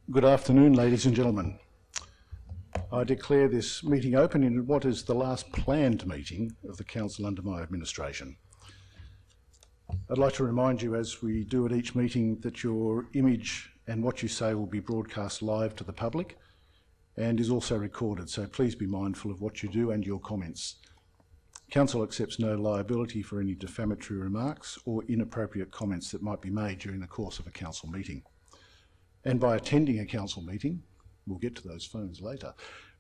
Good afternoon, ladies and gentlemen. I declare this meeting open in what is the last planned meeting of the Council under my administration. I'd like to remind you, as we do at each meeting, that your image and what you say will be broadcast live to the public and is also recorded, so please be mindful of what you do and your comments. Council accepts no liability for any defamatory remarks or inappropriate comments that might be made during the course of a Council meeting. And by attending a Council meeting, we'll get to those phones later,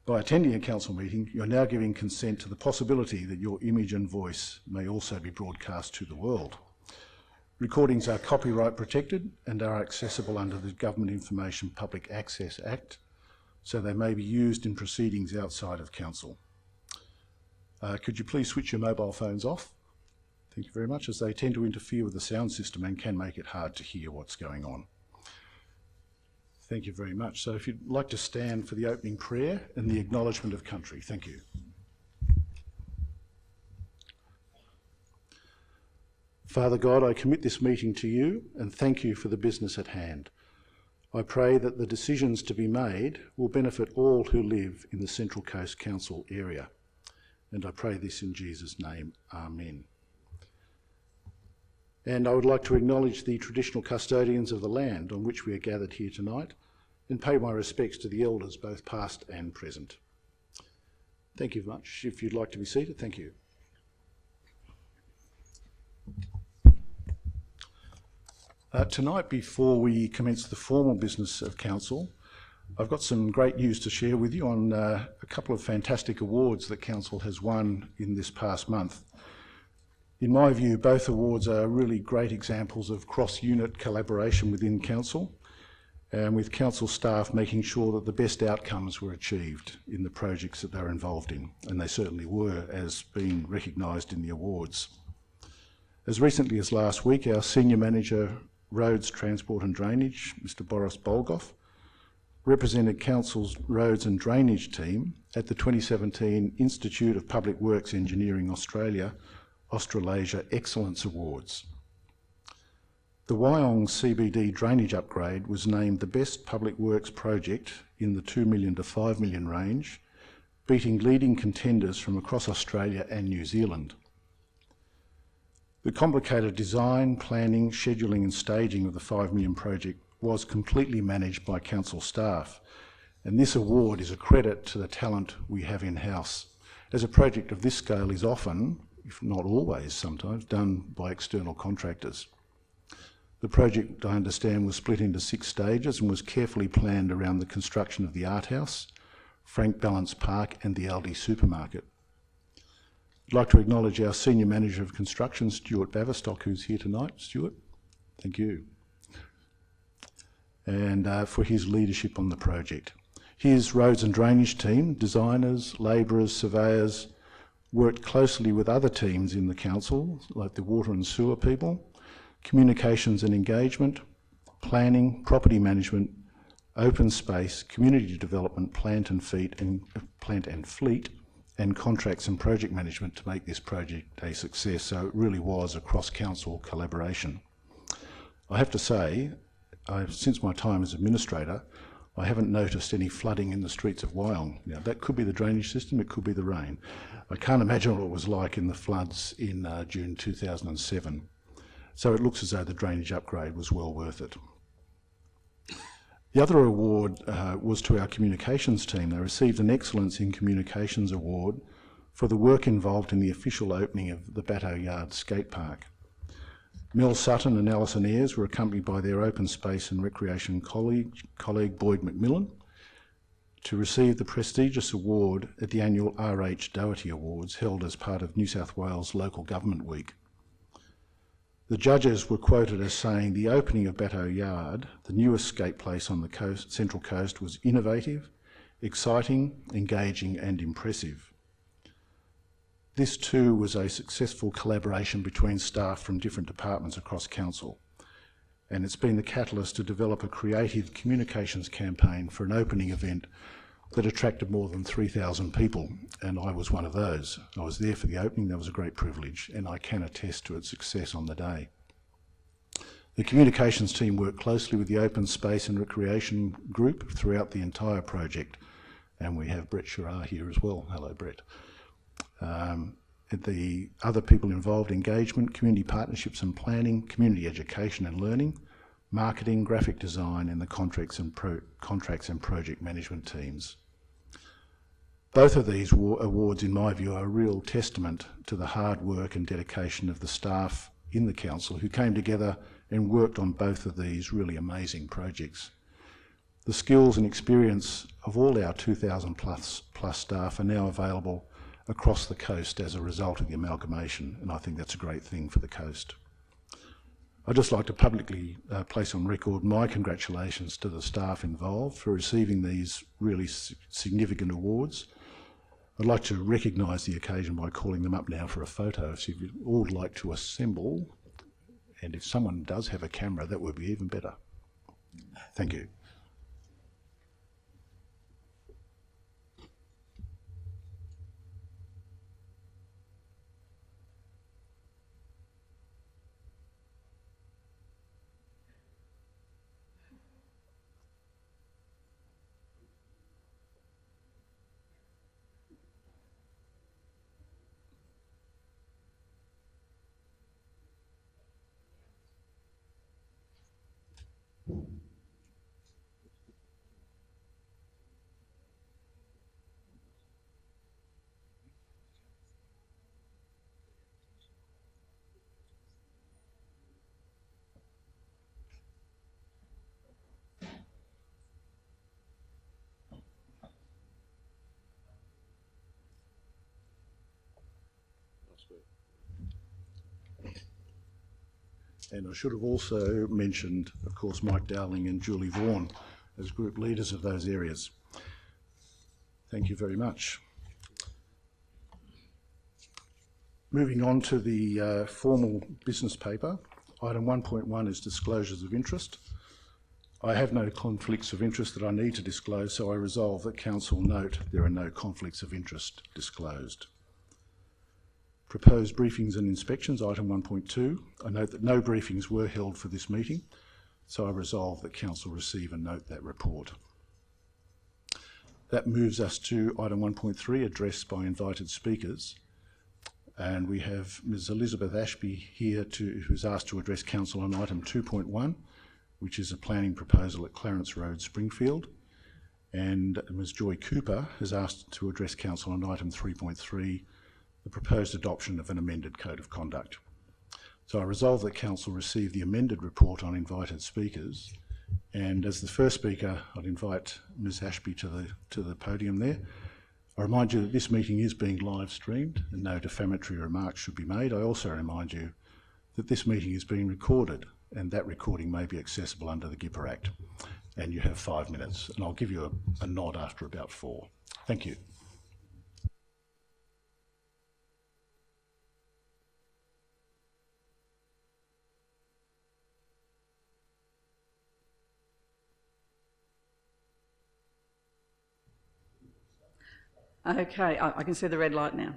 by attending a Council meeting, you're now giving consent to the possibility that your image and voice may also be broadcast to the world. Recordings are copyright protected and are accessible under the Government Information Public Access Act, so they may be used in proceedings outside of Council. Could you please switch your mobile phones off? Thank you very much, as they tend to interfere with the sound system and can make it hard to hear what's going on. Thank you very much. So if you'd like to stand for the opening prayer and the acknowledgement of country. Thank you. Father God, I commit this meeting to you and thank you for the business at hand. I pray that the decisions to be made will benefit all who live in the Central Coast Council area. And I pray this in Jesus' name. Amen. And I would like to acknowledge the traditional custodians of the land on which we are gathered here tonight and pay my respects to the elders, both past and present. Thank you very much. If you'd like to be seated, thank you. Tonight, before we commence the formal business of Council, I've got some great news to share with you on a couple of fantastic awards that Council has won in this past month. In my view, both awards are really great examples of cross-unit collaboration within Council, and with Council staff making sure that the best outcomes were achieved in the projects that they're involved in, and they certainly were, as being recognised in the awards. As recently as last week, our Senior Manager, Roads, Transport and Drainage, Mr Boris Bolgoff, represented Council's Roads and Drainage team at the 2017 Institute of Public Works Engineering Australasia Excellence Awards. The Wyong CBD drainage upgrade was named the best public works project in the $2 million to $5 million range, beating leading contenders from across Australia and New Zealand. The complicated design, planning, scheduling and staging of the $5 million project was completely managed by Council staff, and this award is a credit to the talent we have in-house, as a project of this scale is often, if not always sometimes, done by external contractors. The project, I understand, was split into 6 stages and was carefully planned around the construction of the Art House, Frank Balance Park and the Aldi supermarket. I'd like to acknowledge our Senior Manager of Construction, Stuart Baverstock, who's here tonight. Stuart, thank you. And for his leadership on the project. His Roads and Drainage team, designers, labourers, surveyors, worked closely with other teams in the Council, like the Water and Sewer people, Communications and Engagement, Planning, Property Management, Open Space, Community Development, Plant and Fleet, and Contracts and Project Management to make this project a success. So it really was a cross-council collaboration. I have to say, since my time as administrator, I haven't noticed any flooding in the streets of Wyong. Now, that could be the drainage system, it could be the rain. I can't imagine what it was like in the floods in June 2007. So it looks as though the drainage upgrade was well worth it. The other award was to our communications team. They received an Excellence in Communications Award for the work involved in the official opening of the Batto Yard skate park. Mel Sutton and Alison Ayres were accompanied by their Open Space and Recreation colleague Boyd McMillan to receive the prestigious award at the annual R.H. Doherty Awards held as part of New South Wales Local Government Week. The judges were quoted as saying the opening of Batto Yard, the newest skate place on the Central Coast, was innovative, exciting, engaging and impressive. This too was a successful collaboration between staff from different departments across Council, and it's been the catalyst to develop a creative communications campaign for an opening event that attracted more than 3,000 people, and I was one of those. I was there for the opening. That was a great privilege, and I can attest to its success on the day. The communications team worked closely with the Open Space and Recreation Group throughout the entire project, and we have Brett Shirar here as well. Hello, Brett. The other people involved: engagement, community partnerships and planning, community education and learning, marketing, graphic design, and the contracts and project management teams. Both of these awards, in my view, are a real testament to the hard work and dedication of the staff in the council who came together and worked on both of these really amazing projects. The skills and experience of all our 2,000 plus staff are now available across the coast as a result of the amalgamation, and I think that's a great thing for the coast. I'd just like to publicly place on record my congratulations to the staff involved for receiving these really significant awards. I'd like to recognise the occasion by calling them up now for a photo. So if you'd all like to assemble, and if someone does have a camera, that would be even better. Thank you. And I should have also mentioned, of course, Mike Dowling and Julie Vaughan as group leaders of those areas. Thank you very much. Moving on to the formal business paper, item 1.1 is disclosures of interest. I have no conflicts of interest that I need to disclose, so I resolve that Council note there are no conflicts of interest disclosed. Proposed briefings and inspections, item 1.2. I note that no briefings were held for this meeting, so I resolve that Council receive and note that report. That moves us to item 1.3, address by invited speakers. And we have Ms Elizabeth Ashby here who's asked to address Council on item 2.1, which is a planning proposal at Clarence Road, Springfield. And Ms Joy Cooper has asked to address Council on item 3.3, the proposed adoption of an amended Code of Conduct. So I resolve that Council receive the amended report on invited speakers. And as the first speaker, I'd invite Ms Ashby to the podium there. I remind you that this meeting is being live streamed and no defamatory remarks should be made. I also remind you that this meeting is being recorded and that recording may be accessible under the GIPA Act. And you have 5 minutes, and I'll give you a nod after about 4. Thank you. Okay, I can see the red light now.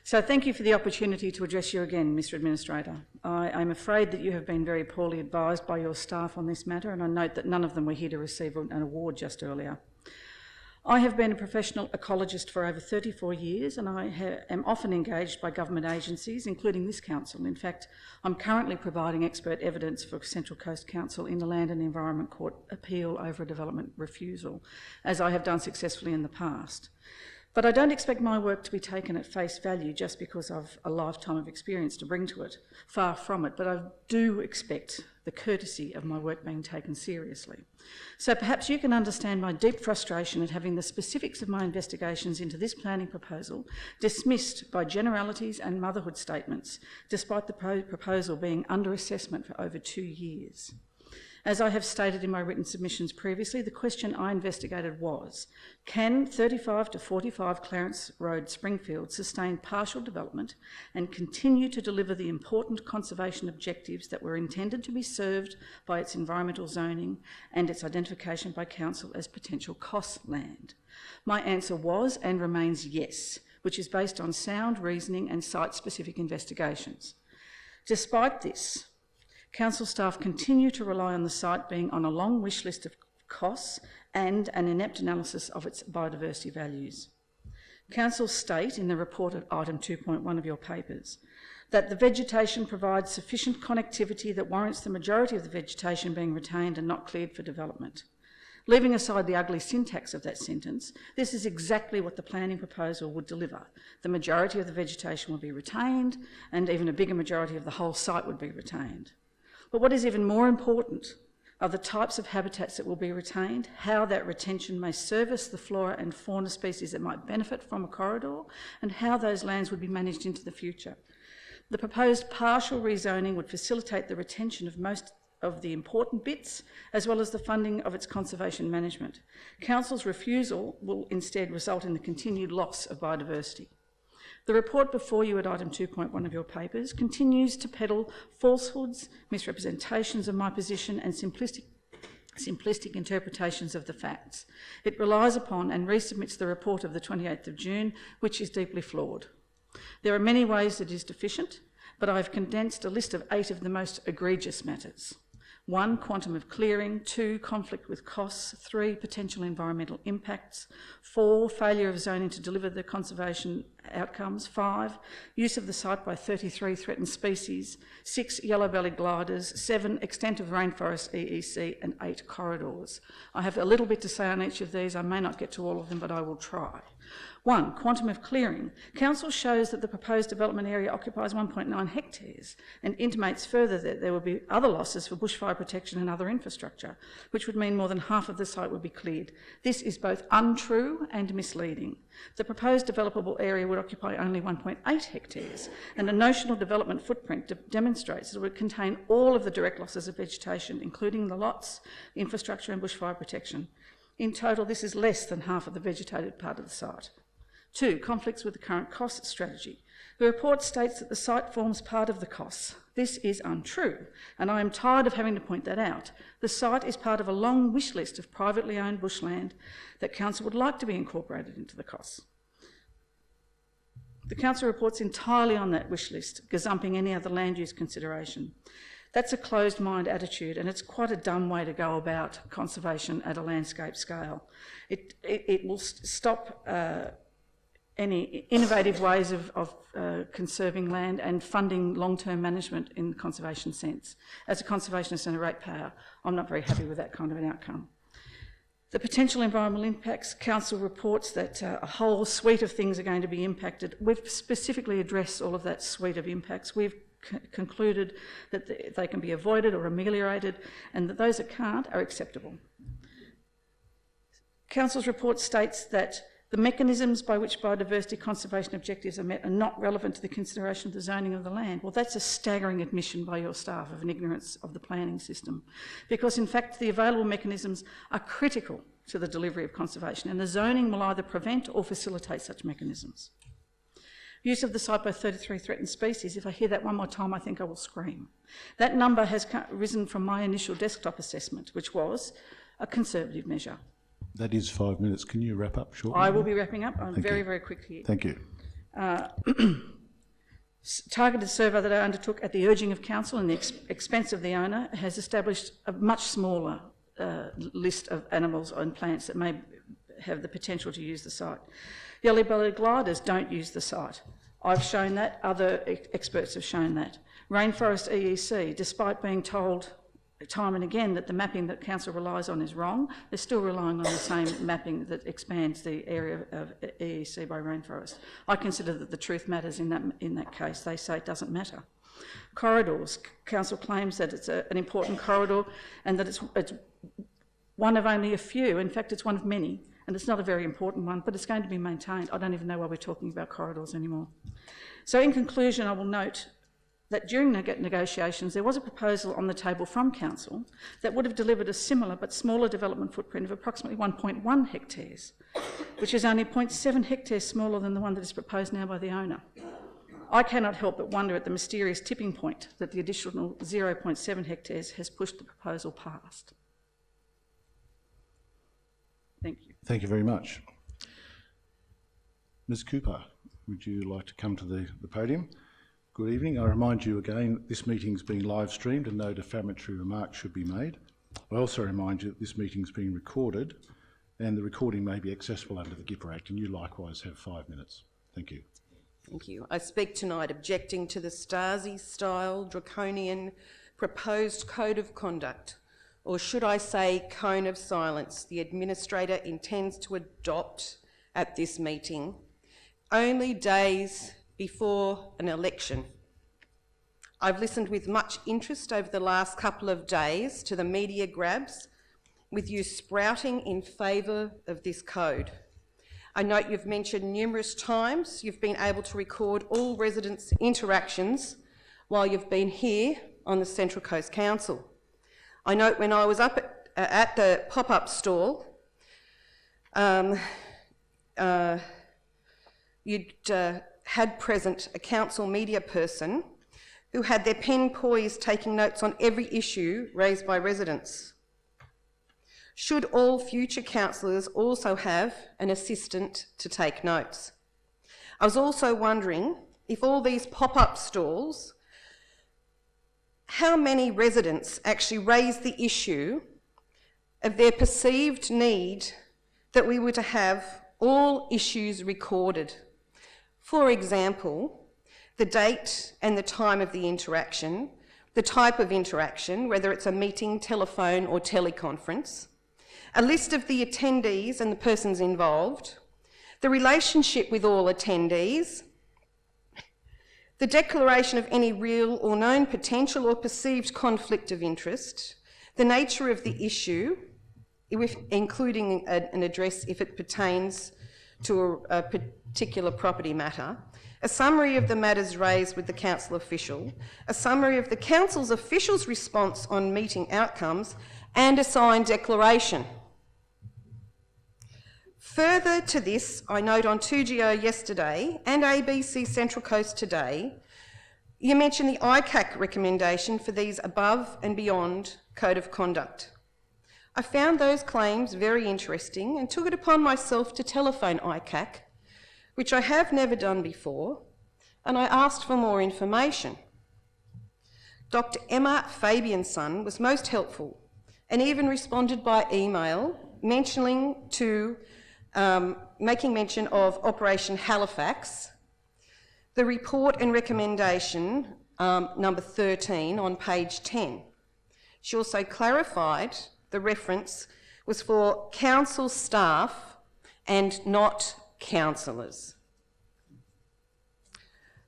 So thank you for the opportunity to address you again, Mr Administrator. I'm afraid that you have been very poorly advised by your staff on this matter, and I note that none of them were here to receive an award just earlier. I have been a professional ecologist for over 34 years, and I am often engaged by government agencies, including this council. In fact, I'm currently providing expert evidence for Central Coast Council in the Land and Environment Court appeal over a development refusal, as I have done successfully in the past. But I don't expect my work to be taken at face value just because I've a lifetime of experience to bring to it. Far from it, but I do expect the courtesy of my work being taken seriously. So perhaps you can understand my deep frustration at having the specifics of my investigations into this planning proposal dismissed by generalities and motherhood statements, despite the proposal being under assessment for over 2 years. As I have stated in my written submissions previously, the question I investigated was, can 35 to 45 Clarence Road, Springfield sustain partial development and continue to deliver the important conservation objectives that were intended to be served by its environmental zoning and its identification by Council as potential cost land? My answer was and remains yes, which is based on sound reasoning and site-specific investigations. Despite this, Council staff continue to rely on the site being on a long wish list of costs and an inept analysis of its biodiversity values. Council state in the report at item 2.1 of your papers that the vegetation provides sufficient connectivity that warrants the majority of the vegetation being retained and not cleared for development. Leaving aside the ugly syntax of that sentence, this is exactly what the planning proposal would deliver. The majority of the vegetation will be retained, and even a bigger majority of the whole site would be retained. But what is even more important are the types of habitats that will be retained, how that retention may service the flora and fauna species that might benefit from a corridor, and how those lands would be managed into the future. The proposed partial rezoning would facilitate the retention of most of the important bits, as well as the funding of its conservation management. Council's refusal will instead result in the continued loss of biodiversity. The report before you at item 2.1 of your papers continues to peddle falsehoods, misrepresentations of my position and simplistic interpretations of the facts. It relies upon and resubmits the report of the 28th of June, which is deeply flawed. There are many ways that it is deficient, but I've condensed a list of 8 of the most egregious matters. 1, quantum of clearing. 2, conflict with costs. 3, potential environmental impacts. 4, failure of zoning to deliver the conservation outcomes. 5, use of the site by 33 threatened species. 6, yellow-bellied gliders. 7, extent of rainforest EEC, and 8, corridors. I have a little bit to say on each of these. I may not get to all of them, but I will try. 1, quantum of clearing. Council shows that the proposed development area occupies 1.9 hectares and intimates further that there will be other losses for bushfire protection and other infrastructure, which would mean more than half of the site would be cleared. This is both untrue and misleading. The proposed developable area would occupy only 1.8 hectares, and a notional development footprint demonstrates that it would contain all of the direct losses of vegetation, including the lots, infrastructure and bushfire protection. In total, this is less than half of the vegetated part of the site. 2, conflicts with the current cost strategy. The report states that the site forms part of the costs. This is untrue, and I am tired of having to point that out. The site is part of a long wish list of privately owned bushland that Council would like to be incorporated into the costs. The Council reports entirely on that wish list, gazumping any other land use consideration. That's a closed-mind attitude, and it's quite a dumb way to go about conservation at a landscape scale. It will stop any innovative ways of conserving land and funding long-term management in the conservation sense. As a conservationist and a ratepayer, I'm not very happy with that kind of an outcome. The potential environmental impacts, Council reports that a whole suite of things are going to be impacted. We've specifically addressed all of that suite of impacts. We've concluded that they can be avoided or ameliorated, and that those that can't are acceptable. Council's report states that the mechanisms by which biodiversity conservation objectives are met are not relevant to the consideration of the zoning of the land. Well, that's a staggering admission by your staff of an ignorance of the planning system, because in fact the available mechanisms are critical to the delivery of conservation, and the zoning will either prevent or facilitate such mechanisms. Use of the site by 33 threatened species. If I hear that one more time, I think I will scream. That number has risen from my initial desktop assessment, which was a conservative measure. That is 5 minutes. Can you wrap up shortly? I will be wrapping up. I'm very quick here. Thank you. Targeted survey that I undertook at the urging of Council and the expense of the owner has established a much smaller list of animals and plants that may have the potential to use the site. Yellow-bellied gliders don't use the site. I've shown that. Other experts have shown that. Rainforest EEC, despite being told time and again that the mapping that Council relies on is wrong, they're still relying on the same mapping that expands the area of EEC by rainforest. I consider that the truth matters in that case. They say it doesn't matter. Corridors. Council claims that it's an important corridor and that it's one of only a few. In fact, it's one of many, and it's not a very important one, but it's going to be maintained. I don't even know why we're talking about corridors anymore. So in conclusion, I will note that during negotiations there was a proposal on the table from Council that would have delivered a similar but smaller development footprint of approximately 1.1 hectares, which is only 0.7 hectares smaller than the one that is proposed now by the owner. I cannot help but wonder at the mysterious tipping point that the additional 0.7 hectares has pushed the proposal past. Thank you. Thank you very much. Ms. Cooper, would you like to come to the podium? Good evening. I remind you again this meeting is being live streamed and no defamatory remarks should be made. I also remind you that this meeting is being recorded and the recording may be accessible under the GIPA Act, and you likewise have 5 minutes. Thank you. Thank you. I speak tonight objecting to the Stasi-style draconian proposed code of conduct, or should I say cone of silence, the administrator intends to adopt at this meeting, only days before an election. I've listened with much interest over the last couple of days to the media grabs, with you sprouting in favour of this code. I note you've mentioned numerous times you've been able to record all residents' interactions while you've been here on the Central Coast Council. I note when I was up at the pop-up stall, you'd had present a council media person who had their pen poised taking notes on every issue raised by residents. Should all future councillors also have an assistant to take notes? I was also wondering if all these pop-up stalls, how many residents actually raised the issue of their perceived need that we were to have all issues recorded. For example, the date and the time of the interaction, the type of interaction, whether it's a meeting, telephone or teleconference, a list of the attendees and the persons involved, the relationship with all attendees, the declaration of any real or known potential or perceived conflict of interest, the nature of the issue, including an address if it pertains to a particular property matter, a summary of the matters raised with the council official, a summary of the council's official's response on meeting outcomes, and a signed declaration. Further to this, I note on 2GO yesterday and ABC Central Coast today, you mention the ICAC recommendation for these above and beyond code of conduct. I found those claims very interesting and took it upon myself to telephone ICAC, which I have never done before, and I asked for more information. Dr. Emma Fabianson was most helpful and even responded by email making mention of Operation Halifax, the report and recommendation number 13 on page 10. She also clarified the reference was for council staff and not councillors.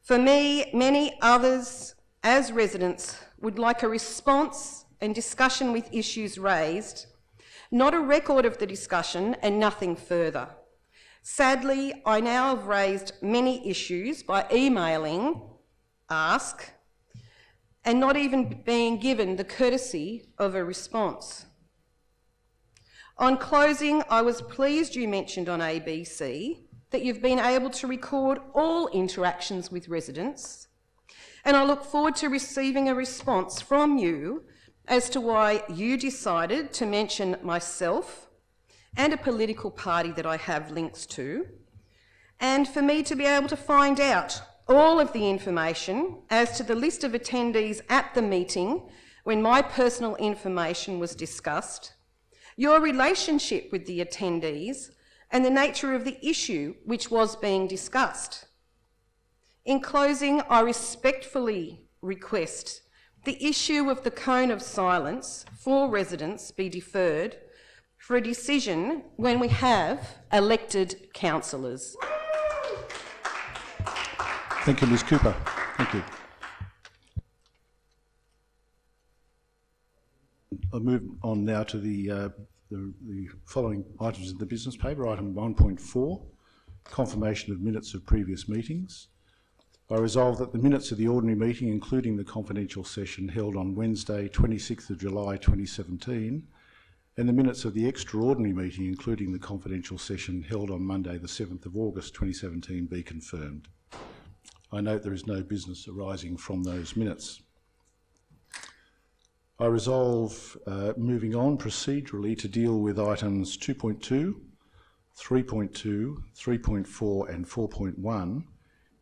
For me, many others as residents would like a response and discussion with issues raised, not a record of the discussion and nothing further. Sadly, I now have raised many issues by emailing, ask, and not even being given the courtesy of a response. On closing, I was pleased you mentioned on ABC that you've been able to record all interactions with residents, and I look forward to receiving a response from you as to why you decided to mention myself and a political party that I have links to, and for me to be able to find out all of the information as to the list of attendees at the meeting when my personal information was discussed, your relationship with the attendees, and the nature of the issue which was being discussed. In closing, I respectfully request the issue of the cone of silence for residents be deferred for a decision when we have elected councillors. Thank you, Ms Cooper. Thank you. I'll move on now to the following items in the business paper. Item 1.4, confirmation of minutes of previous meetings. I resolve that the minutes of the ordinary meeting, including the confidential session held on Wednesday, 26th of July 2017, and the minutes of the extraordinary meeting, including the confidential session held on Monday, the 7th of August 2017, be confirmed. I note there is no business arising from those minutes. I resolve, moving on procedurally, to deal with items 2.2, 3.2, 3.4 and 4.1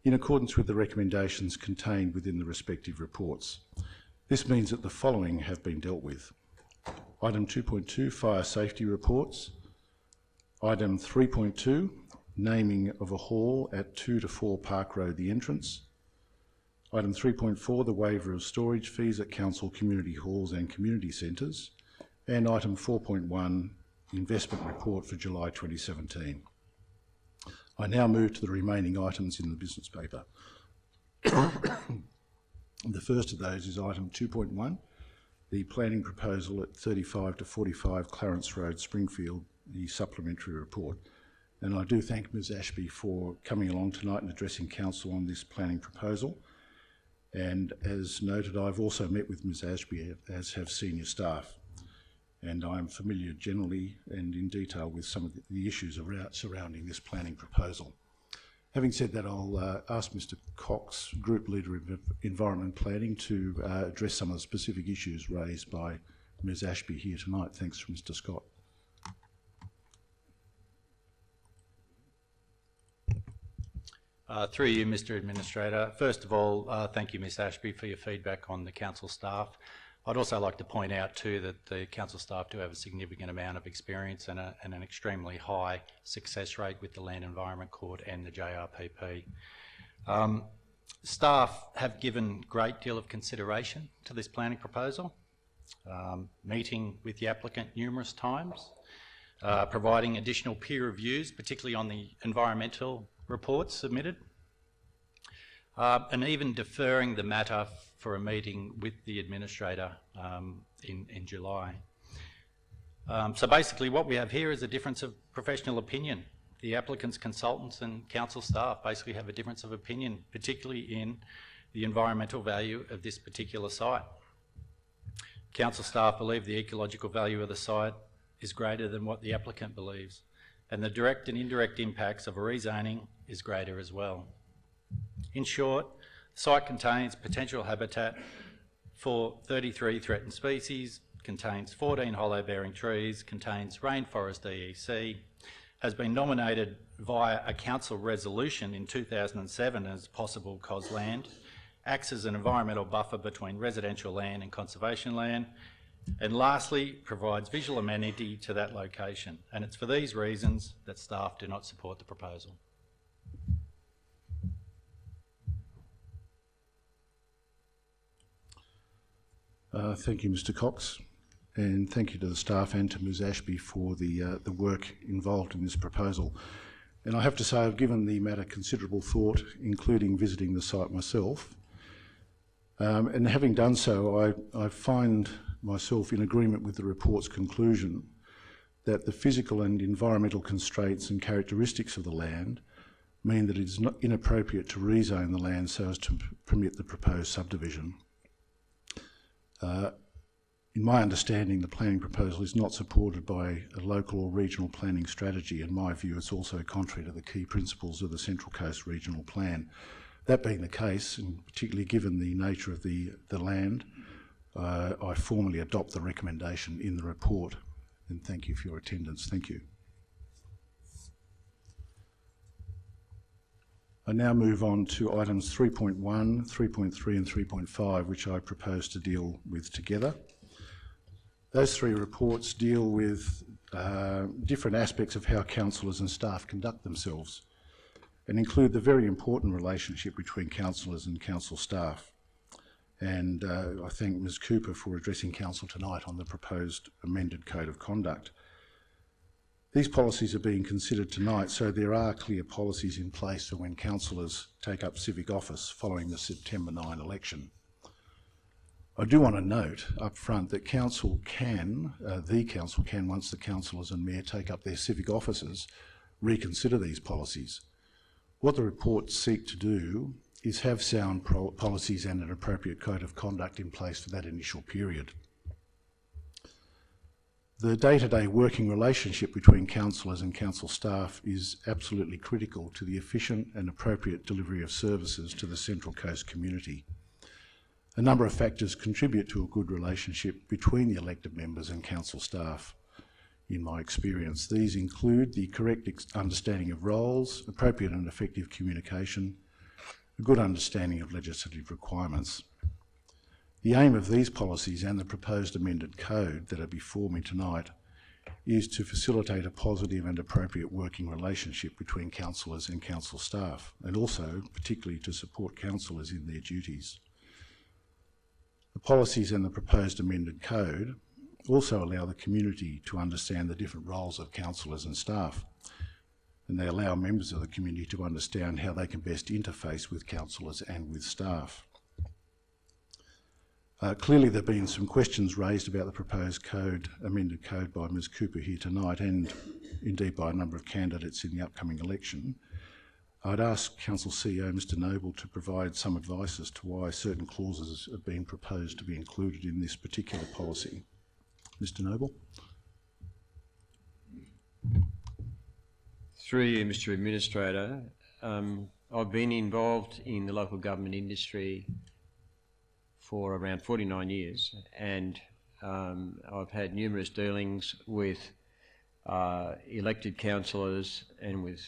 in accordance with the recommendations contained within the respective reports. This means that the following have been dealt with. Item 2.2, fire safety reports. Item 3.2, naming of a hall at 2 to 4 Park Road, the entrance. Item 3.4, the waiver of storage fees at council community halls and community centres. And item 4.1, investment report for July 2017. I now move to the remaining items in the business paper. The first of those is item 2.1, the planning proposal at 35 to 45 Clarence Road, Springfield, the supplementary report. And I do thank Ms Ashby for coming along tonight and addressing council on this planning proposal. And as noted, I've also met with Ms Ashby, as have senior staff. And I'm familiar generally and in detail with some of the issues surrounding this planning proposal. Having said that, I'll ask Mr Cox, Group Leader of Environment Planning, to address some of the specific issues raised by Ms Ashby here tonight. Thanks, Mr Scott. Through you, Mr Administrator. First of all, thank you, Ms Ashby, for your feedback on the council staff. I'd also like to point out too that the council staff do have a significant amount of experience and an extremely high success rate with the Land Environment Court and the JRPP. Staff have given a great deal of consideration to this planning proposal, meeting with the applicant numerous times, providing additional peer reviews, particularly on the environmental reports submitted, and even deferring the matter for a meeting with the administrator in July. So basically what we have here is a difference of professional opinion. The applicant's consultants and council staff basically have a difference of opinion, particularly in the environmental value of this particular site. Council staff believe the ecological value of the site is greater than what the applicant believes, and the direct and indirect impacts of a rezoning is greater as well. In short, the site contains potential habitat for 33 threatened species, contains 14 hollow-bearing trees, contains rainforest EEC, has been nominated via a council resolution in 2007 as possible COS land, acts as an environmental buffer between residential land and conservation land, and lastly, provides visual amenity to that location. And it's for these reasons that staff do not support the proposal. Thank you, Mr Cox, and thank you to the staff and to Ms Ashby for the work involved in this proposal. And I have to say I've given the matter considerable thought, including visiting the site myself. And having done so, I find myself in agreement with the report's conclusion that the physical and environmental constraints and characteristics of the land mean that it is not inappropriate to rezone the land so as to permit the proposed subdivision. In my understanding, the planning proposal is not supported by a local or regional planning strategy. In my view, it's also contrary to the key principles of the Central Coast Regional Plan. That being the case, and particularly given the nature of the land, I formally adopt the recommendation in the report. And thank you for your attendance. Thank you. I now move on to items 3.1, 3.3 and 3.5, which I propose to deal with together. Those three reports deal with different aspects of how councillors and staff conduct themselves and include the very important relationship between councillors and council staff. And I thank Ms Cooper for addressing council tonight on the proposed amended Code of Conduct. These policies are being considered tonight, so there are clear policies in place for when councillors take up civic office following the September 9 election. I do want to note up front that council can, once the councillors and mayor take up their civic offices, reconsider these policies. What the reports seek to do is have sound policies and an appropriate code of conduct in place for that initial period. The day-to-day working relationship between councillors and council staff is absolutely critical to the efficient and appropriate delivery of services to the Central Coast community. A number of factors contribute to a good relationship between the elected members and council staff, in my experience. These include the correct understanding of roles, appropriate and effective communication, a good understanding of legislative requirements. The aim of these policies and the proposed amended code that are before me tonight is to facilitate a positive and appropriate working relationship between councillors and council staff, and also particularly to support councillors in their duties. The policies and the proposed amended code also allow the community to understand the different roles of councillors and staff, and they allow members of the community to understand how they can best interface with councillors and with staff. Clearly there have been some questions raised about the proposed code, amended code by Ms Cooper here tonight, and indeed by a number of candidates in the upcoming election. I'd ask Council CEO Mr Noble to provide some advice as to why certain clauses have been proposed to be included in this particular policy. Mr Noble. Through you, Mr Administrator, I've been involved in the local government industry for around 49 years, and I've had numerous dealings with elected councillors and with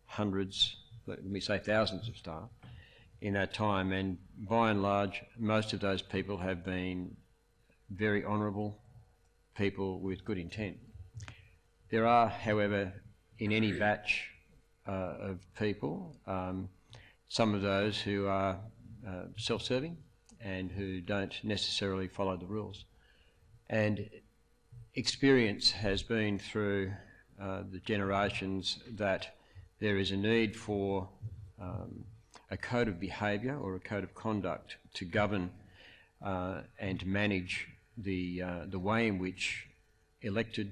hundreds, let me say thousands of staff in that time, and by and large most of those people have been very honourable people with good intent. There are, however, in any batch of people, some of those who are self-serving and who don't necessarily follow the rules. And experience has been through the generations that there is a need for a code of behaviour or a code of conduct to govern and to manage the way in which elected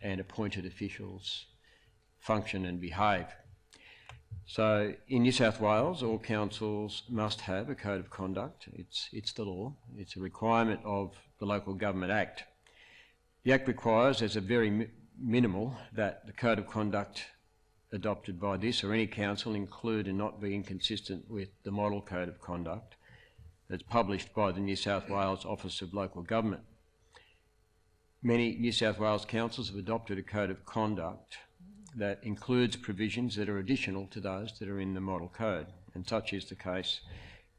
and appointed officials function and behave. So in New South Wales, all councils must have a code of conduct. It's the law. It's a requirement of the Local Government Act. The Act requires, as a very minimal, that the code of conduct adopted by this or any council include and not be inconsistent with the model code of conduct that's published by the New South Wales Office of Local Government. Many New South Wales councils have adopted a code of conduct that includes provisions that are additional to those that are in the model code, and such is the case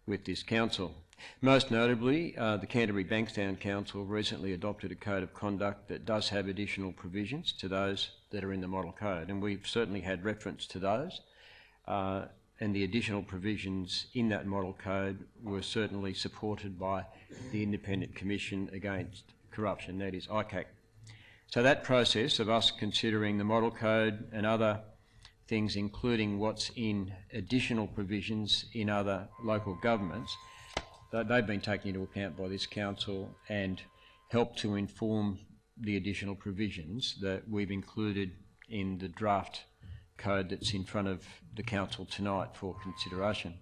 with this council. Most notably, the Canterbury Bankstown Council recently adopted a code of conduct that does have additional provisions to those that are in the model code, and we've certainly had reference to those, and the additional provisions in that model code were certainly supported by the Independent Commission Against Corruption, that is ICAC. So that process of us considering the model code and other things, including what's in additional provisions in other local governments, they've been taken into account by this council and helped to inform the additional provisions that we've included in the draft code that's in front of the council tonight for consideration.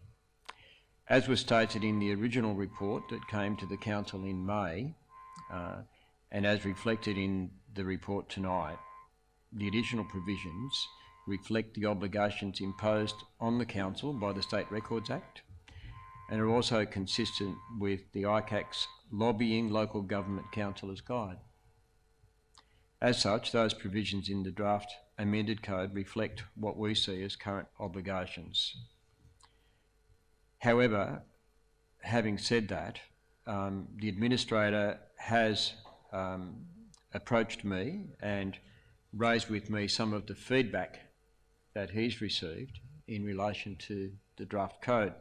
As was stated in the original report that came to the council in May, and as reflected in the report tonight, the additional provisions reflect the obligations imposed on the council by the State Records Act and are also consistent with the ICAC's Lobbying Local Government Councillors Guide. As such, those provisions in the draft amended code reflect what we see as current obligations. However, having said that, the Administrator has approached me and raised with me some of the feedback that he's received in relation to the draft code.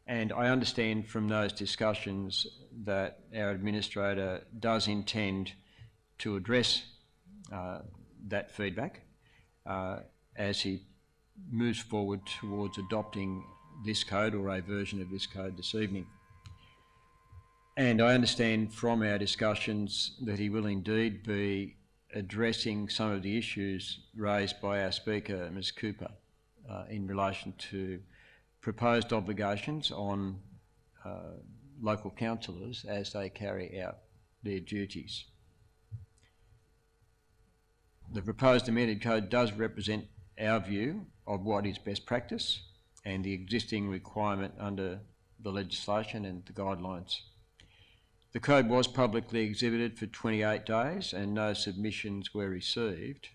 And I understand from those discussions that our Administrator does intend to address that feedback as he moves forward towards adopting this code or a version of this code this evening. And I understand from our discussions that he will indeed be addressing some of the issues raised by our Speaker, Ms Cooper, in relation to proposed obligations on local councillors as they carry out their duties. The proposed amended code does represent our view of what is best practice and the existing requirement under the legislation and the guidelines. The code was publicly exhibited for 28 days and no submissions were received.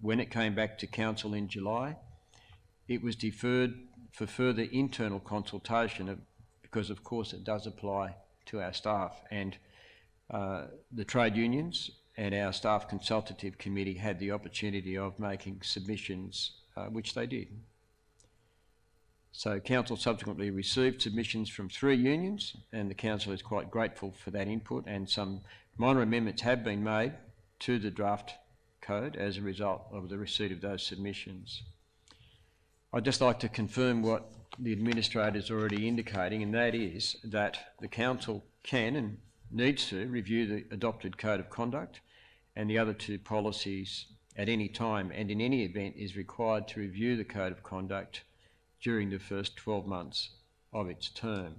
When it came back to council in July, it was deferred for further internal consultation, because of course it does apply to our staff, and the trade unions and our staff consultative committee had the opportunity of making submissions, which they did. So Council subsequently received submissions from 3 unions, and the Council is quite grateful for that input, and some minor amendments have been made to the draft code as a result of the receipt of those submissions. I'd just like to confirm what the Administrator is already indicating, and that is that the Council can and needs to review the adopted Code of Conduct and the other 2 policies at any time, and in any event is required to review the Code of Conduct during the first 12 months of its term.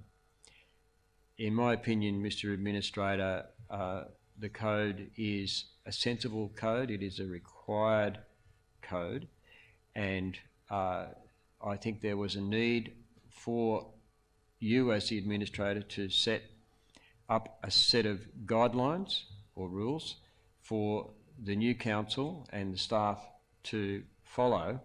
In my opinion, Mr. Administrator, the code is a sensible code, it is a required code, and I think there was a need for you as the Administrator to set up a set of guidelines or rules for the new Council and the staff to follow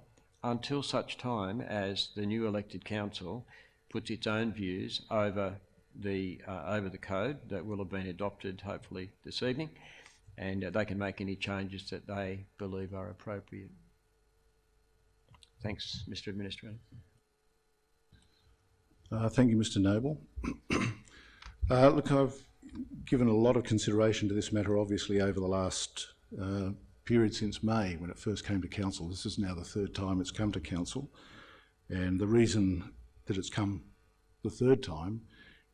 until such time as the new elected Council puts its own views over the code that will have been adopted hopefully this evening, and they can make any changes that they believe are appropriate. Thanks, Mr. Administrator. Thank you, Mr. Noble. Look, I've given a lot of consideration to this matter, obviously, over the last period since May, when it first came to Council. This is now the 3rd time it's come to Council, and the reason that it's come the 3rd time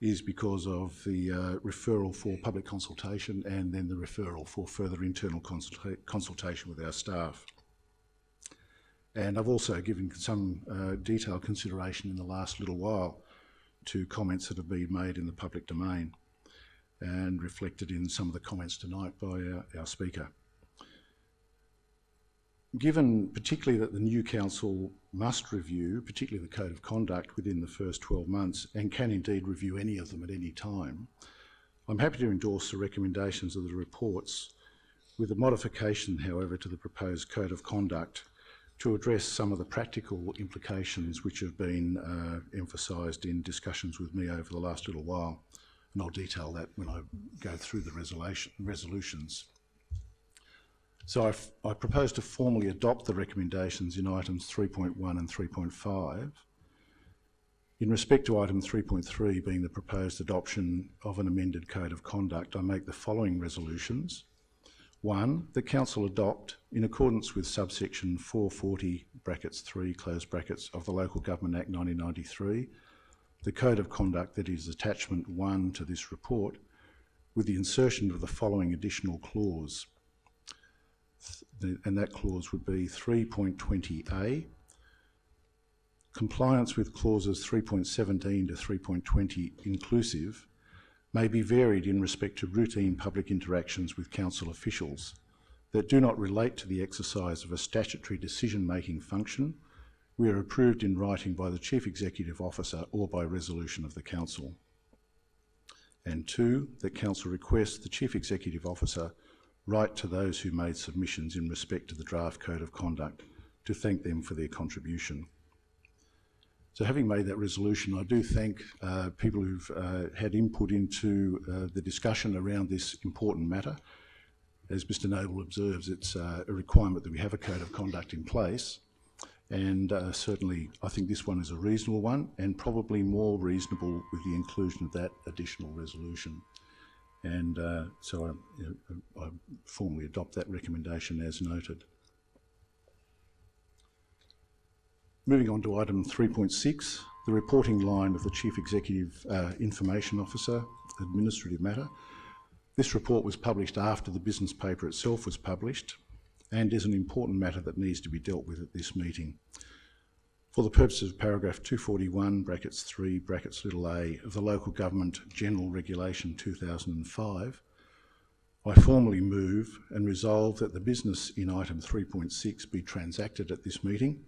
is because of the referral for public consultation and then the referral for further internal consultation with our staff. And I've also given some detailed consideration in the last little while to comments that have been made in the public domain and reflected in some of the comments tonight by our speaker. Given particularly that the new Council must review, particularly the Code of Conduct, within the first 12 months and can indeed review any of them at any time, I'm happy to endorse the recommendations of the reports with a modification, however, to the proposed Code of Conduct to address some of the practical implications which have been emphasised in discussions with me over the last little while. And I'll detail that when I go through the resolutions. So I propose to formally adopt the recommendations in items 3.1 and 3.5. In respect to item 3.3 being the proposed adoption of an amended Code of Conduct, I make the following resolutions. 1, the Council adopt, in accordance with subsection 440(3) close brackets of the Local Government Act 1993, the Code of Conduct that is attachment 1 to this report, with the insertion of the following additional clause. And that clause would be 3.20a. Compliance with clauses 3.17 to 3.20 inclusive may be varied in respect to routine public interactions with Council officials that do not relate to the exercise of a statutory decision-making function, where approved in writing by the Chief Executive Officer or by resolution of the Council. And 2, that Council requests the Chief Executive Officer write to those who made submissions in respect to the draft Code of Conduct to thank them for their contribution. So having made that resolution, I do thank people who've had input into the discussion around this important matter. As Mr Noble observes, it's a requirement that we have a Code of Conduct in place, and certainly I think this one is a reasonable one, and probably more reasonable with the inclusion of that additional resolution. And so I formally adopt that recommendation as noted. Moving on to item 3.6, the reporting line of the Chief Executive Information Officer, Administrative Matter. This report was published after the business paper itself was published and is an important matter that needs to be dealt with at this meeting. For the purposes of paragraph 241, brackets 3, brackets little a, of the Local Government General Regulation 2005, I formally move and resolve that the business in item 3.6 be transacted at this meeting.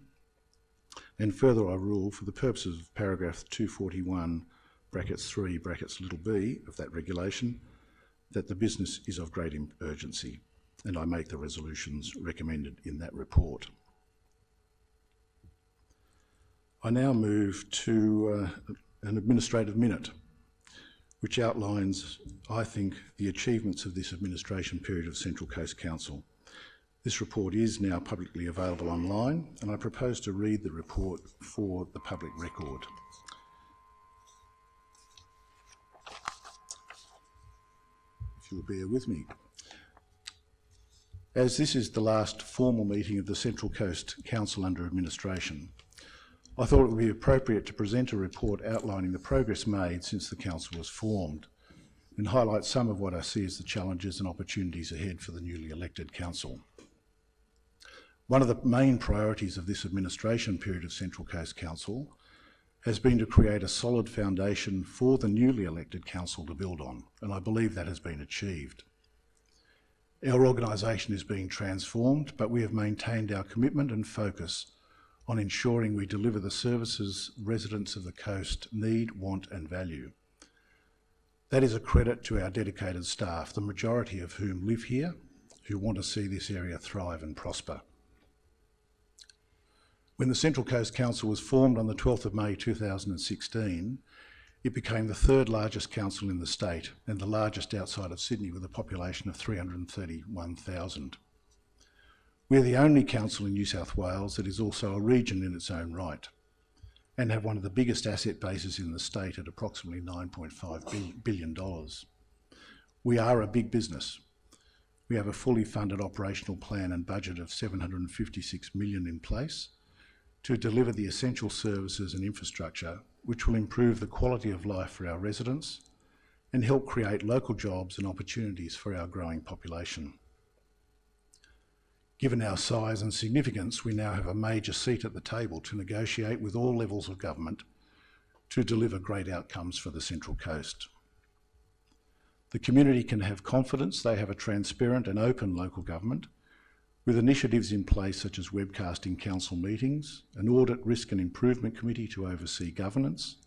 And further, I rule for the purposes of paragraph 241, brackets 3, brackets little b of that regulation, that the business is of great urgency, and I make the resolutions recommended in that report. I now move to an administrative minute, which outlines, I think, the achievements of this administration period of Central Coast Council. This report is now publicly available online, and I propose to read the report for the public record. If you'll bear with me. As this is the last formal meeting of the Central Coast Council under administration, I thought it would be appropriate to present a report outlining the progress made since the Council was formed and highlight some of what I see as the challenges and opportunities ahead for the newly elected Council. One of the main priorities of this administration period of Central Coast Council has been to create a solid foundation for the newly elected Council to build on, and I believe that has been achieved. Our organisation is being transformed, but we have maintained our commitment and focus on ensuring we deliver the services residents of the coast need, want and value. That is a credit to our dedicated staff, the majority of whom live here, who want to see this area thrive and prosper. When the Central Coast Council was formed on the 12th of May 2016, it became the third largest council in the state and the largest outside of Sydney with a population of 331,000. We're the only council in New South Wales that is also a region in its own right and have one of the biggest asset bases in the state at approximately $9.5 billion. We are a big business. We have a fully funded operational plan and budget of $756 million in place to deliver the essential services and infrastructure which will improve the quality of life for our residents and help create local jobs and opportunities for our growing population. Given our size and significance, we now have a major seat at the table to negotiate with all levels of government to deliver great outcomes for the Central Coast. The community can have confidence they have a transparent and open local government with initiatives in place such as webcasting council meetings, an audit, risk and improvement committee to oversee governance,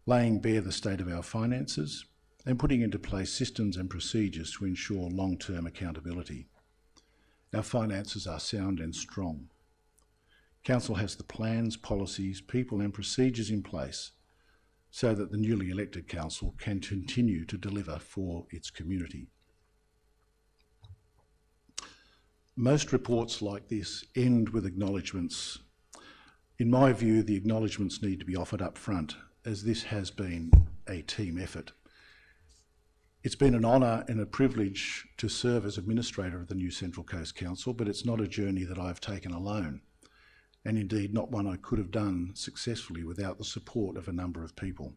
laying bare the state of our finances and putting into place systems and procedures to ensure long-term accountability. Our finances are sound and strong. Council has the plans, policies, people and procedures in place so that the newly elected Council can continue to deliver for its community. Most reports like this end with acknowledgements. In my view, the acknowledgements need to be offered up front, as this has been a team effort. It's been an honour and a privilege to serve as administrator of the new Central Coast Council, but it's not a journey that I've taken alone, and indeed not one I could have done successfully without the support of a number of people.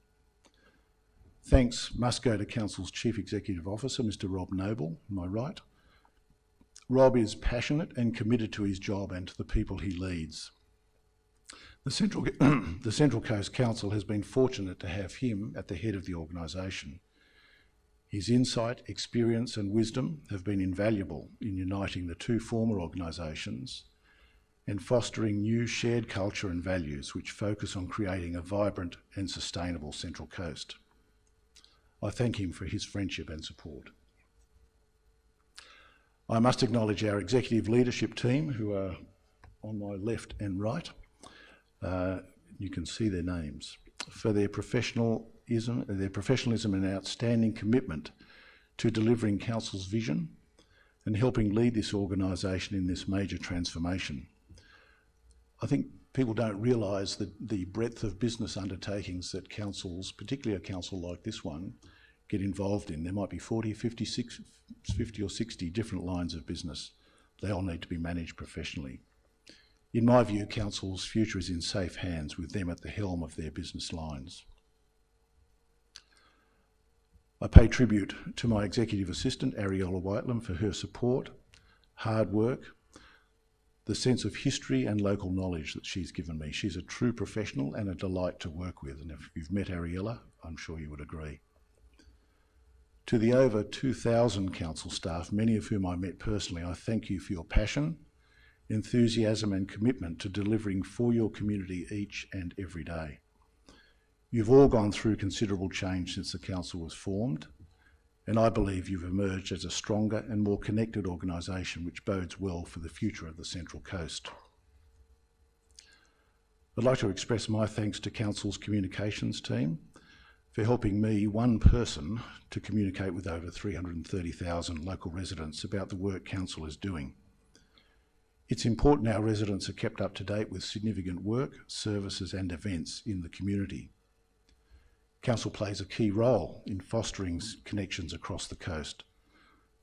Thanks must go to Council's Chief Executive Officer, Mr. Rob Noble, on my right. Rob is passionate and committed to his job and to the people he leads. The Central Coast Council has been fortunate to have him at the head of the organisation. His insight, experience and wisdom have been invaluable in uniting the two former organisations and fostering new shared culture and values which focus on creating a vibrant and sustainable Central Coast. I thank him for his friendship and support. I must acknowledge our executive leadership team who are on my left and right. You can see their names, for their professionalism and outstanding commitment to delivering Council's vision and helping lead this organisation in this major transformation. I think people don't realise the breadth of business undertakings that councils, particularly a council like this one, get involved in. There might be 50 or 60 different lines of business. They all need to be managed professionally. In my view, Council's future is in safe hands with them at the helm of their business lines. I pay tribute to my executive assistant, Ariola Whitelam, for her support, hard work, the sense of history and local knowledge that she's given me. She's a true professional and a delight to work with, and if you've met Ariola, I'm sure you would agree. To the over 2,000 council staff, many of whom I met personally, I thank you for your passion, enthusiasm and commitment to delivering for your community each and every day. You've all gone through considerable change since the council was formed, and I believe you've emerged as a stronger and more connected organisation which bodes well for the future of the Central Coast. I'd like to express my thanks to Council's communications team for helping me, one person, to communicate with over 330,000 local residents about the work Council is doing. It's important our residents are kept up to date with significant work, services and events in the community. Council plays a key role in fostering connections across the coast,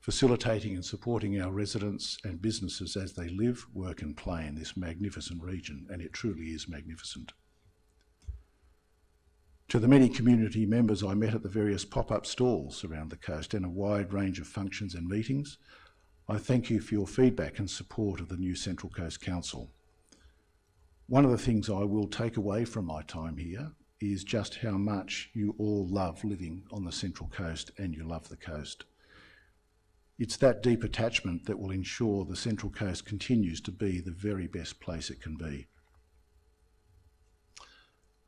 facilitating and supporting our residents and businesses as they live, work and play in this magnificent region, and it truly is magnificent. To the many community members I met at the various pop-up stalls around the coast and a wide range of functions and meetings, I thank you for your feedback and support of the new Central Coast Council. One of the things I will take away from my time here is just how much you all love living on the Central Coast and you love the coast. It's that deep attachment that will ensure the Central Coast continues to be the very best place it can be.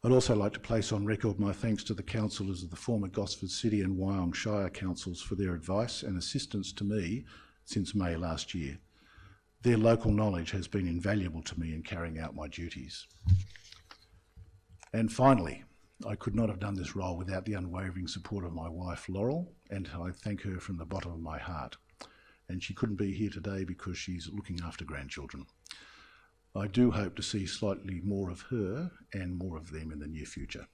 I'd also like to place on record my thanks to the councillors of the former Gosford City and Wyong Shire councils for their advice and assistance to me since May last year. Their local knowledge has been invaluable to me in carrying out my duties. And finally, I could not have done this role without the unwavering support of my wife, Laurel, and I thank her from the bottom of my heart. And she couldn't be here today because she's looking after grandchildren. I do hope to see slightly more of her and more of them in the near future.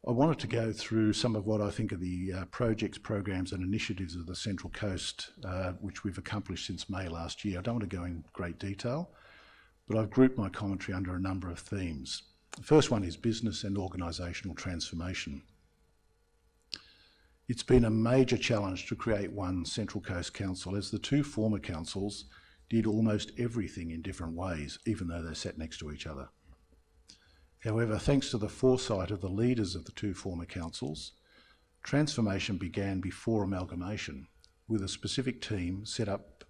I wanted to go through some of what I think are the projects, programs and initiatives of the Central Coast, which we've accomplished since May last year. I don't want to go in great detail, but I've grouped my commentary under a number of themes. The first one is business and organisational transformation. It's been a major challenge to create one Central Coast Council, as the two former councils did almost everything in different ways, even though they sat next to each other. However, thanks to the foresight of the leaders of the two former councils, transformation began before amalgamation, with a specific team set up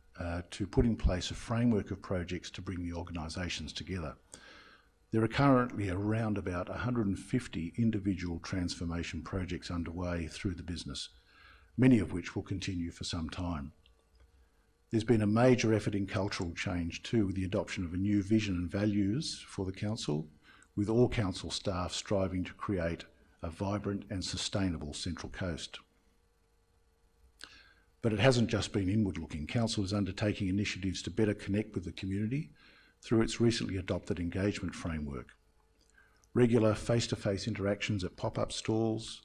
to put in place a framework of projects to bring the organisations together. There are currently around about 150 individual transformation projects underway through the business, many of which will continue for some time. There's been a major effort in cultural change too, with the adoption of a new vision and values for the council, with all council staff striving to create a vibrant and sustainable Central Coast. But it hasn't just been inward-looking. Council is undertaking initiatives to better connect with the community through its recently adopted engagement framework. Regular face-to-face interactions at pop-up stalls,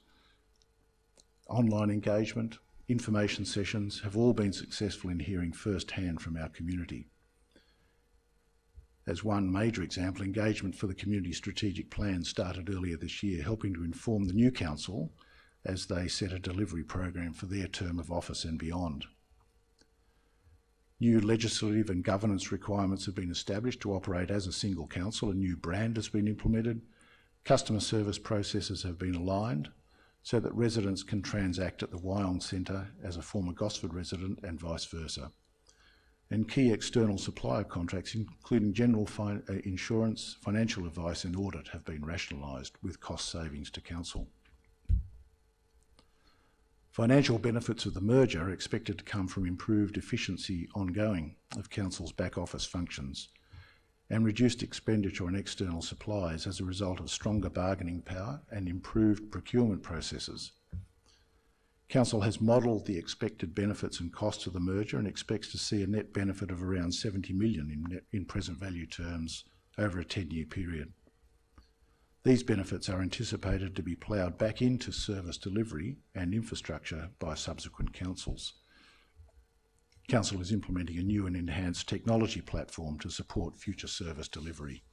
online engagement, information sessions have all been successful in hearing first-hand from our community. As one major example, engagement for the Community Strategic Plan started earlier this year, helping to inform the new council as they set a delivery program for their term of office and beyond. New legislative and governance requirements have been established to operate as a single council. A new brand has been implemented. Customer service processes have been aligned so that residents can transact at the Wyong Centre as a former Gosford resident and vice versa. And key external supplier contracts, including general insurance, financial advice and audit, have been rationalised with cost savings to council. Financial benefits of the merger are expected to come from improved efficiency ongoing of council's back office functions and reduced expenditure on external supplies as a result of stronger bargaining power and improved procurement processes. Council has modelled the expected benefits and costs of the merger and expects to see a net benefit of around 70 million in present value terms over a 10-year period. These benefits are anticipated to be ploughed back into service delivery and infrastructure by subsequent councils. Council is implementing a new and enhanced technology platform to support future service delivery.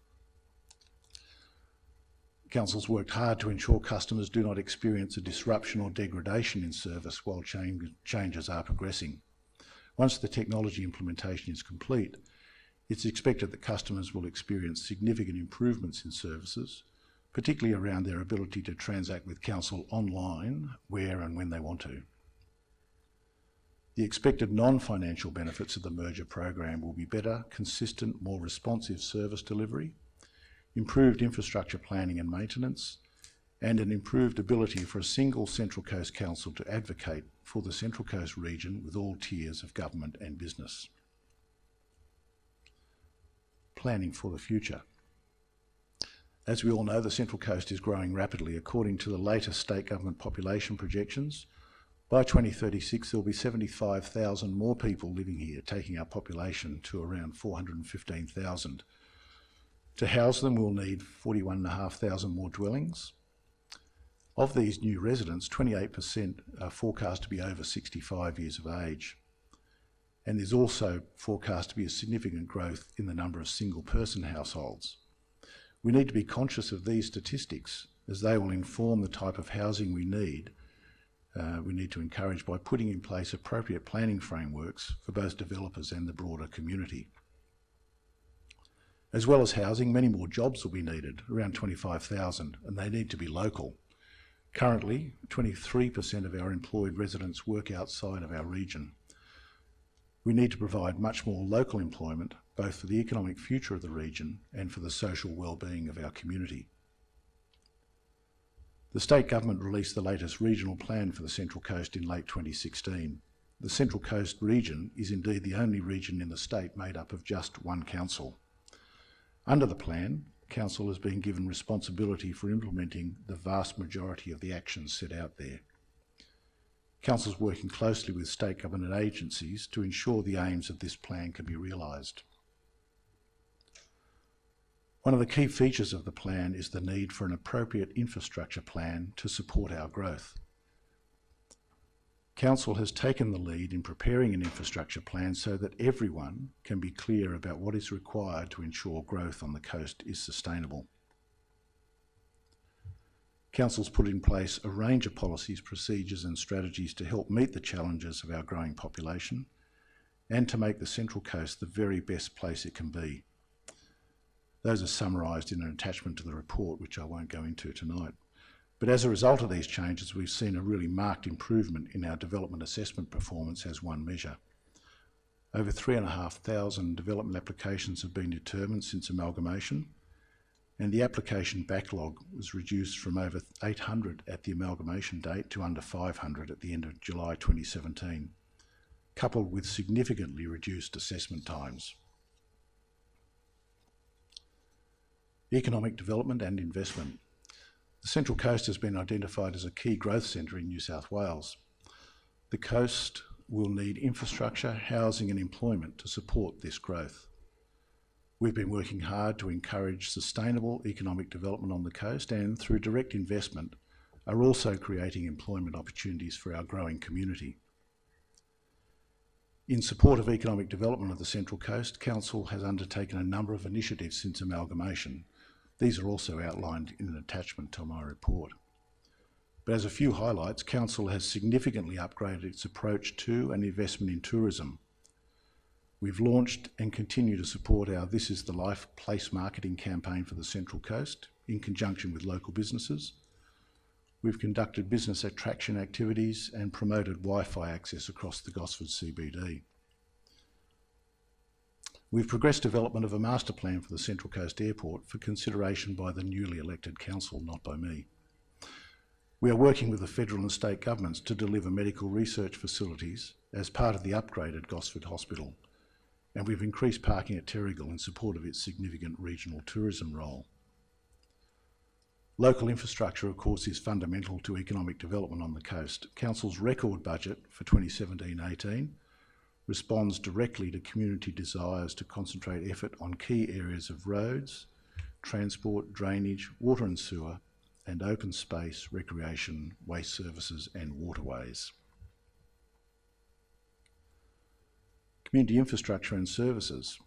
Council's worked hard to ensure customers do not experience a disruption or degradation in service while changes are progressing. Once the technology implementation is complete, it's expected that customers will experience significant improvements in services, particularly around their ability to transact with council online, where and when they want to. The expected non-financial benefits of the merger program will be better, consistent, more responsive service delivery, improved infrastructure planning and maintenance, and an improved ability for a single Central Coast Council to advocate for the Central Coast region with all tiers of government and business. planning for the future. As we all know, the Central Coast is growing rapidly. According to the latest state government population projections, by 2036 there will be 75,000 more people living here, taking our population to around 415,000. To house them, we'll need 41,500 more dwellings. Of these new residents, 28% are forecast to be over 65 years of age. And there's also forecast to be a significant growth in the number of single-person households. We need to be conscious of these statistics, as they will inform the type of housing we need to encourage by putting in place appropriate planning frameworks for both developers and the broader community. As well as housing, many more jobs will be needed, around 25,000, and they need to be local. Currently, 23% of our employed residents work outside of our region. We need to provide much more local employment, both for the economic future of the region and for the social well-being of our community. The state government released the latest regional plan for the Central Coast in late 2016. The Central Coast region is indeed the only region in the state made up of just one council. Under the plan, Council has been given responsibility for implementing the vast majority of the actions set out there. Council is working closely with state government agencies to ensure the aims of this plan can be realised. One of the key features of the plan is the need for an appropriate infrastructure plan to support our growth. Council has taken the lead in preparing an infrastructure plan so that everyone can be clear about what is required to ensure growth on the coast is sustainable. Council's put in place a range of policies, procedures and strategies to help meet the challenges of our growing population and to make the Central Coast the very best place it can be. Those are summarised in an attachment to the report, which I won't go into tonight. But as a result of these changes, we've seen a really marked improvement in our development assessment performance as one measure. Over 3,500 development applications have been determined since amalgamation, and the application backlog was reduced from over 800 at the amalgamation date to under 500 at the end of July 2017, coupled with significantly reduced assessment times. Economic development and investment. The Central Coast has been identified as a key growth centre in New South Wales. The coast will need infrastructure, housing and employment to support this growth. We've been working hard to encourage sustainable economic development on the coast and, through direct investment, are also creating employment opportunities for our growing community. In support of economic development of the Central Coast, Council has undertaken a number of initiatives since amalgamation. These are also outlined in an attachment to my report. But as a few highlights, Council has significantly upgraded its approach to and investment in tourism. We've launched and continue to support our This is the Life place marketing campaign for the Central Coast in conjunction with local businesses. We've conducted business attraction activities and promoted Wi-Fi access across the Gosford CBD. We've progressed development of a master plan for the Central Coast Airport for consideration by the newly elected council, not by me. We are working with the federal and state governments to deliver medical research facilities as part of the upgraded Gosford Hospital, and we've increased parking at Terrigal in support of its significant regional tourism role. Local infrastructure, of course, is fundamental to economic development on the coast. Council's record budget for 2017-18 responds directly to community desires to concentrate effort on key areas of roads, transport, drainage, water and sewer, and open space, recreation, waste services and waterways. Community infrastructure and services.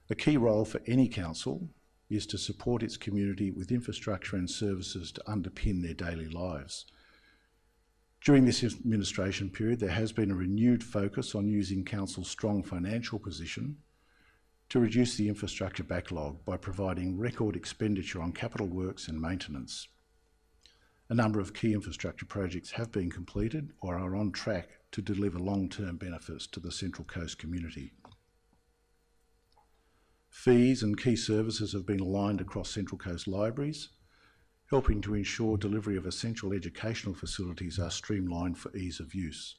A key role for any council is to support its community with infrastructure and services to underpin their daily lives. During this administration period, there has been a renewed focus on using Council's strong financial position to reduce the infrastructure backlog by providing record expenditure on capital works and maintenance. A number of key infrastructure projects have been completed or are on track to deliver long-term benefits to the Central Coast community. Fees and key services have been aligned across Central Coast libraries, helping to ensure delivery of essential educational facilities are streamlined for ease of use.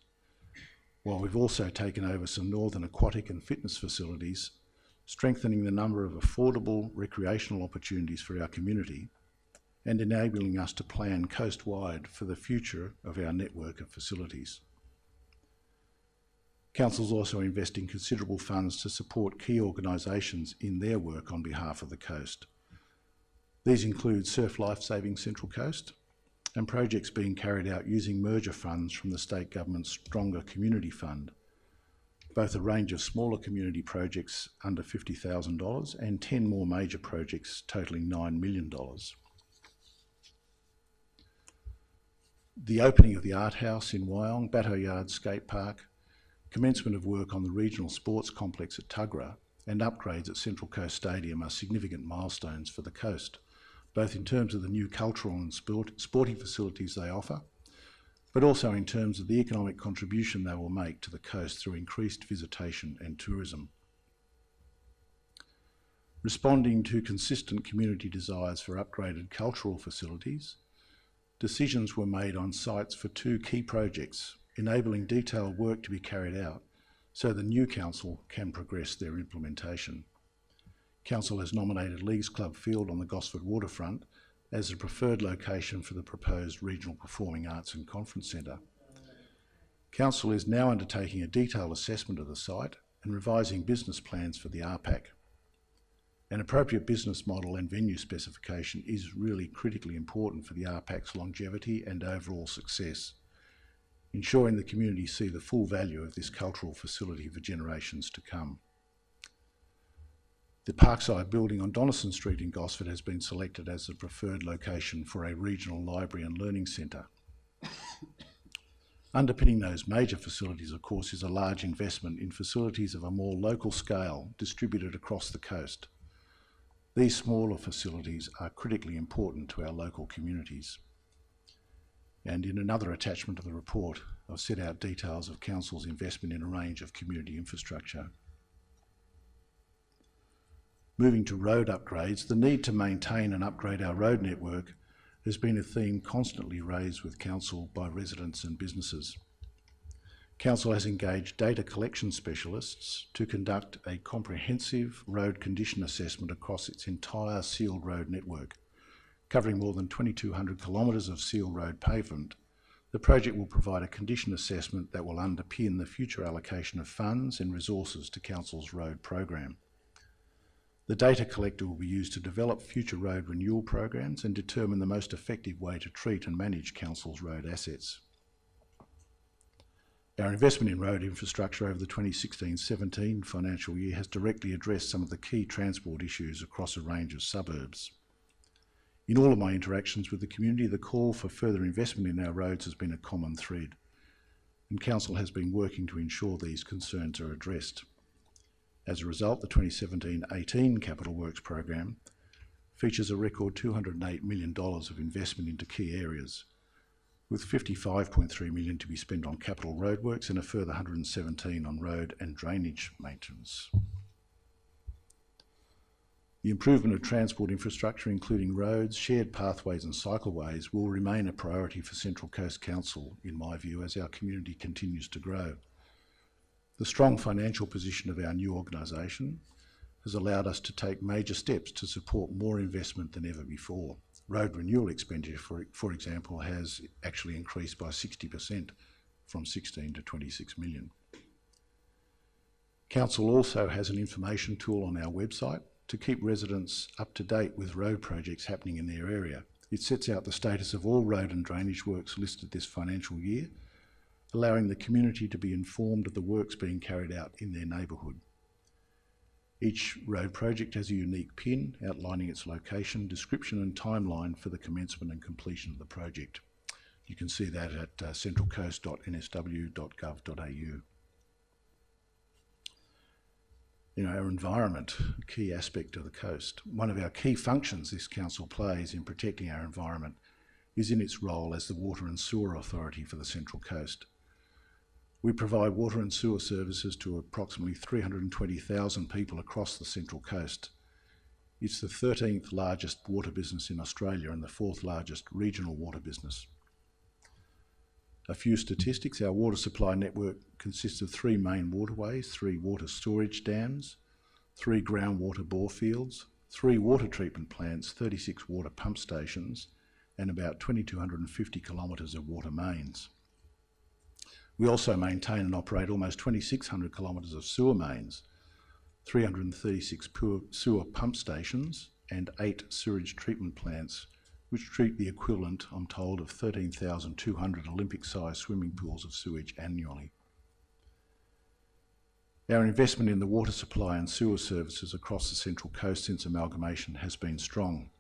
While we've also taken over some northern aquatic and fitness facilities, strengthening the number of affordable recreational opportunities for our community, and enabling us to plan coast-wide for the future of our network of facilities. Council's also investing considerable funds to support key organisations in their work on behalf of the coast. These include Surf Lifesaving Central Coast and projects being carried out using merger funds from the state government's Stronger Community Fund, both a range of smaller community projects under $50,000 and 10 more major projects totalling $9 million. The opening of the Art House in Wyong, Batto Yard Skate Park, commencement of work on the regional sports complex at Tuggerah, and upgrades at Central Coast Stadium are significant milestones for the coast, both in terms of the new cultural and sporting facilities they offer, but also in terms of the economic contribution they will make to the coast through increased visitation and tourism. Responding to consistent community desires for upgraded cultural facilities, decisions were made on sites for 2 key projects, enabling detailed work to be carried out so the new council can progress their implementation. Council has nominated Leagues Club Field on the Gosford waterfront as a preferred location for the proposed Regional Performing Arts and Conference Centre. Council is now undertaking a detailed assessment of the site and revising business plans for the RPAC. An appropriate business model and venue specification is really critically important for the RPAC's longevity and overall success, ensuring the community see the full value of this cultural facility for generations to come. The Parkside building on Donaldson Street in Gosford has been selected as the preferred location for a regional library and learning centre. Underpinning those major facilities, of course, is a large investment in facilities of a more local scale distributed across the coast. These smaller facilities are critically important to our local communities. And in another attachment of the report, I've set out details of Council's investment in a range of community infrastructure. Moving to road upgrades, the need to maintain and upgrade our road network has been a theme constantly raised with Council by residents and businesses. Council has engaged data collection specialists to conduct a comprehensive road condition assessment across its entire sealed road network. Covering more than 2,200 kilometres of sealed road pavement, the project will provide a condition assessment that will underpin the future allocation of funds and resources to Council's road program. The data collected will be used to develop future road renewal programs and determine the most effective way to treat and manage Council's road assets. Our investment in road infrastructure over the 2016-17 financial year has directly addressed some of the key transport issues across a range of suburbs. In all of my interactions with the community, the call for further investment in our roads has been a common thread, and Council has been working to ensure these concerns are addressed. As a result, the 2017-18 Capital Works program features a record $208 million of investment into key areas, with $55.3 million to be spent on capital roadworks and a further $117 on road and drainage maintenance. The improvement of transport infrastructure, including roads, shared pathways and cycleways, will remain a priority for Central Coast Council, in my view, as our community continues to grow. The strong financial position of our new organisation has allowed us to take major steps to support more investment than ever before. Road renewal expenditure, for example, has actually increased by 60% from 16 to 26 million. Council also has an information tool on our website to keep residents up to date with road projects happening in their area. It sets out the status of all road and drainage works listed this financial year, allowing the community to be informed of the works being carried out in their neighbourhood. Each road project has a unique PIN outlining its location, description and timeline for the commencement and completion of the project. You can see that at centralcoast.nsw.gov.au. Our environment, a key aspect of the coast. One of our key functions this council plays in protecting our environment is in its role as the Water and Sewer Authority for the Central Coast. We provide water and sewer services to approximately 320,000 people across the Central Coast. It's the 13th largest water business in Australia and the 4th largest regional water business. A few statistics: our water supply network consists of 3 main waterways, 3 water storage dams, 3 groundwater bore fields, 3 water treatment plants, 36 water pump stations, and about 2,250 kilometres of water mains. We also maintain and operate almost 2,600 kilometres of sewer mains, 336 sewer pump stations, and 8 sewage treatment plants, which treat the equivalent, I'm told, of 13,200 Olympic-sized swimming pools of sewage annually. Our investment in the water supply and sewer services across the Central Coast since amalgamation has been strong.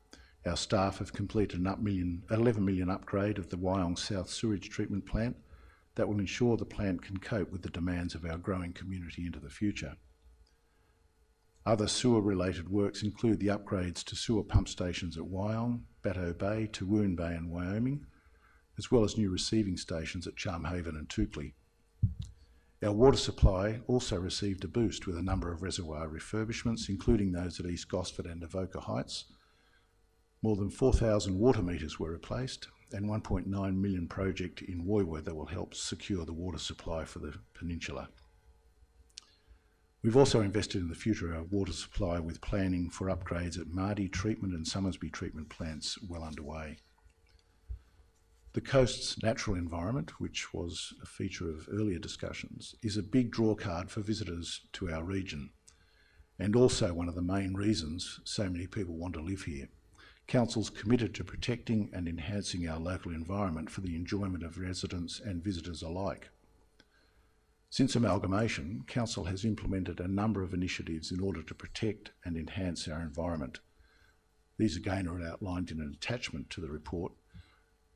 Our staff have completed an 11 million upgrade of the Wyong South Sewage Treatment Plant that will ensure the plant can cope with the demands of our growing community into the future. Other sewer-related works include the upgrades to sewer pump stations at Wyong, Batteau Bay, Tawoon Bay and Wyoming, as well as new receiving stations at Charmhaven and Toukley. Our water supply also received a boost with a number of reservoir refurbishments, including those at East Gosford and Avoca Heights. More than 4,000 water metres were replaced, and $1.9 million project in Woiwur that will help secure the water supply for the peninsula. We've also invested in the future of our water supply with planning for upgrades at Mardy Treatment and Summersby Treatment plants well underway. The coast's natural environment, which was a feature of earlier discussions, is a big drawcard for visitors to our region, and also one of the main reasons so many people want to live here. Council's committed to protecting and enhancing our local environment for the enjoyment of residents and visitors alike. Since amalgamation, Council has implemented a number of initiatives in order to protect and enhance our environment. These again are outlined in an attachment to the report,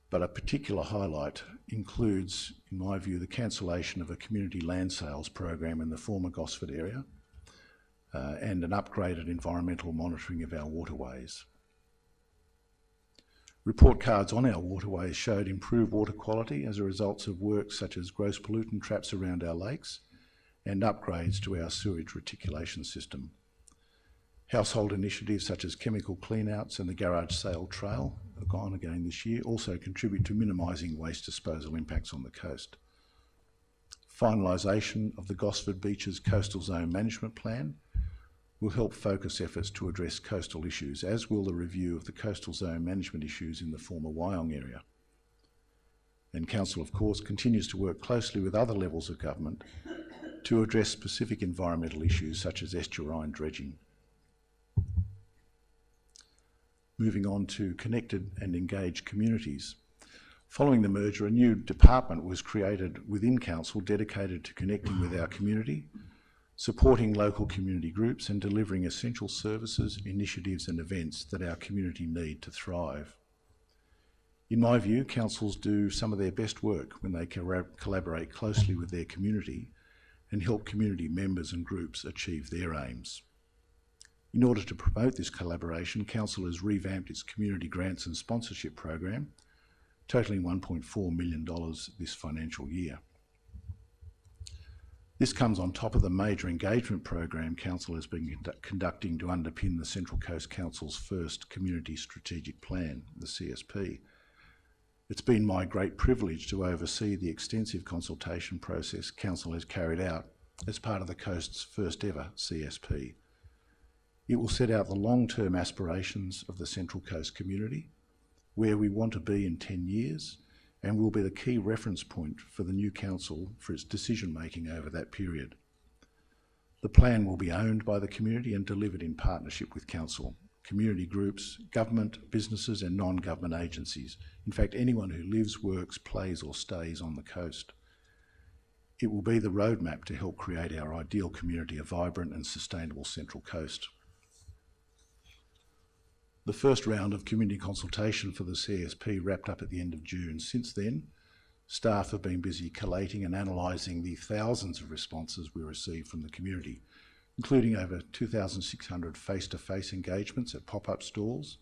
but a particular highlight includes, in my view, the cancellation of a community land sales program in the former Gosford area and an upgraded environmental monitoring of our waterways. Report cards on our waterways showed improved water quality as a result of work such as gross pollutant traps around our lakes and upgrades to our sewage reticulation system. Household initiatives such as chemical cleanouts and the garage sale trail, gone again this year, also contribute to minimising waste disposal impacts on the coast. Finalisation of the Gosford Beaches Coastal Zone Management Plan will help focus efforts to address coastal issues, as will the review of the coastal zone management issues in the former Wyong area. And Council, of course, continues to work closely with other levels of government to address specific environmental issues such as estuarine dredging. Moving on to connected and engaged communities. Following the merger, a new department was created within Council dedicated to connecting with our community, supporting local community groups and delivering essential services, initiatives and events that our community need to thrive. In my view, councils do some of their best work when they collaborate closely with their community and help community members and groups achieve their aims. In order to promote this collaboration, Council has revamped its community grants and sponsorship program, totalling $1.4 million this financial year. This comes on top of the major engagement program Council has been conducting to underpin the Central Coast Council's first Community Strategic Plan, the CSP. It's been my great privilege to oversee the extensive consultation process Council has carried out as part of the Coast's first ever CSP. It will set out the long-term aspirations of the Central Coast community, where we want to be in 10 years, and will be the key reference point for the new council for its decision-making over that period. The plan will be owned by the community and delivered in partnership with council, community groups, government, businesses and non-government agencies. In fact, anyone who lives, works, plays or stays on the coast. It will be the roadmap to help create our ideal community, a vibrant and sustainable Central Coast. The first round of community consultation for the CSP wrapped up at the end of June. Since then, staff have been busy collating and analysing the thousands of responses we received from the community, including over 2,600 face-to-face engagements at pop-up stalls,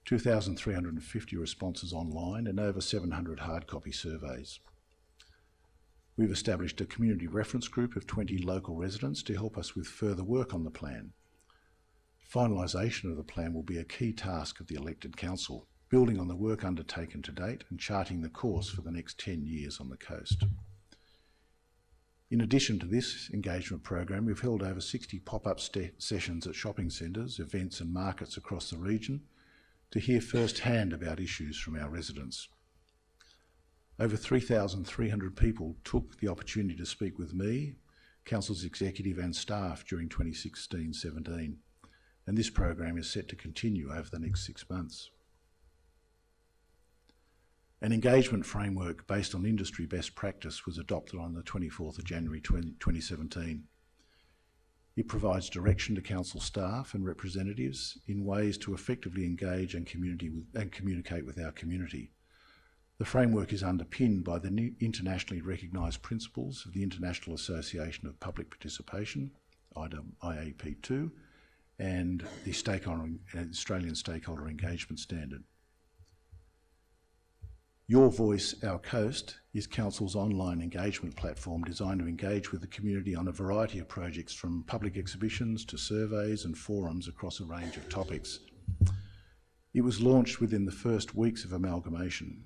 2,350 responses online and over 700 hard copy surveys. We've established a community reference group of 20 local residents to help us with further work on the plan. Finalisation of the plan will be a key task of the elected council, building on the work undertaken to date and charting the course for the next 10 years on the coast. In addition to this engagement program, we've held over 60 pop-up sessions at shopping centres, events and markets across the region to hear firsthand about issues from our residents. Over 3,300 people took the opportunity to speak with me, Council's executive and staff during 2016-17, and this program is set to continue over the next 6 months. An engagement framework based on industry best practice was adopted on the 24th of January 2017. It provides direction to council staff and representatives in ways to effectively engage and communicate with our community. The framework is underpinned by the new internationally recognised principles of the International Association of Public Participation, IAP2, and the Australian Stakeholder Engagement Standard. Your Voice, Our Coast is Council's online engagement platform designed to engage with the community on a variety of projects, from public exhibitions to surveys and forums across a range of topics. It was launched within the first weeks of amalgamation,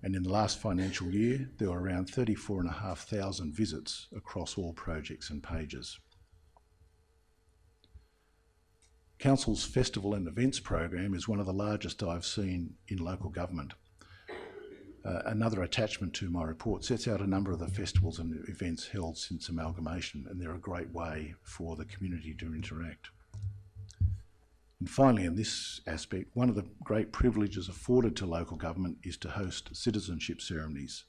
and in the last financial year there were around 34,500 visits across all projects and pages. Council's Festival and Events program is one of the largest I've seen in local government. Another attachment to my report sets out a number of the festivals and events held since amalgamation, and they're a great way for the community to interact. And finally, in this aspect, one of the great privileges afforded to local government is to host citizenship ceremonies,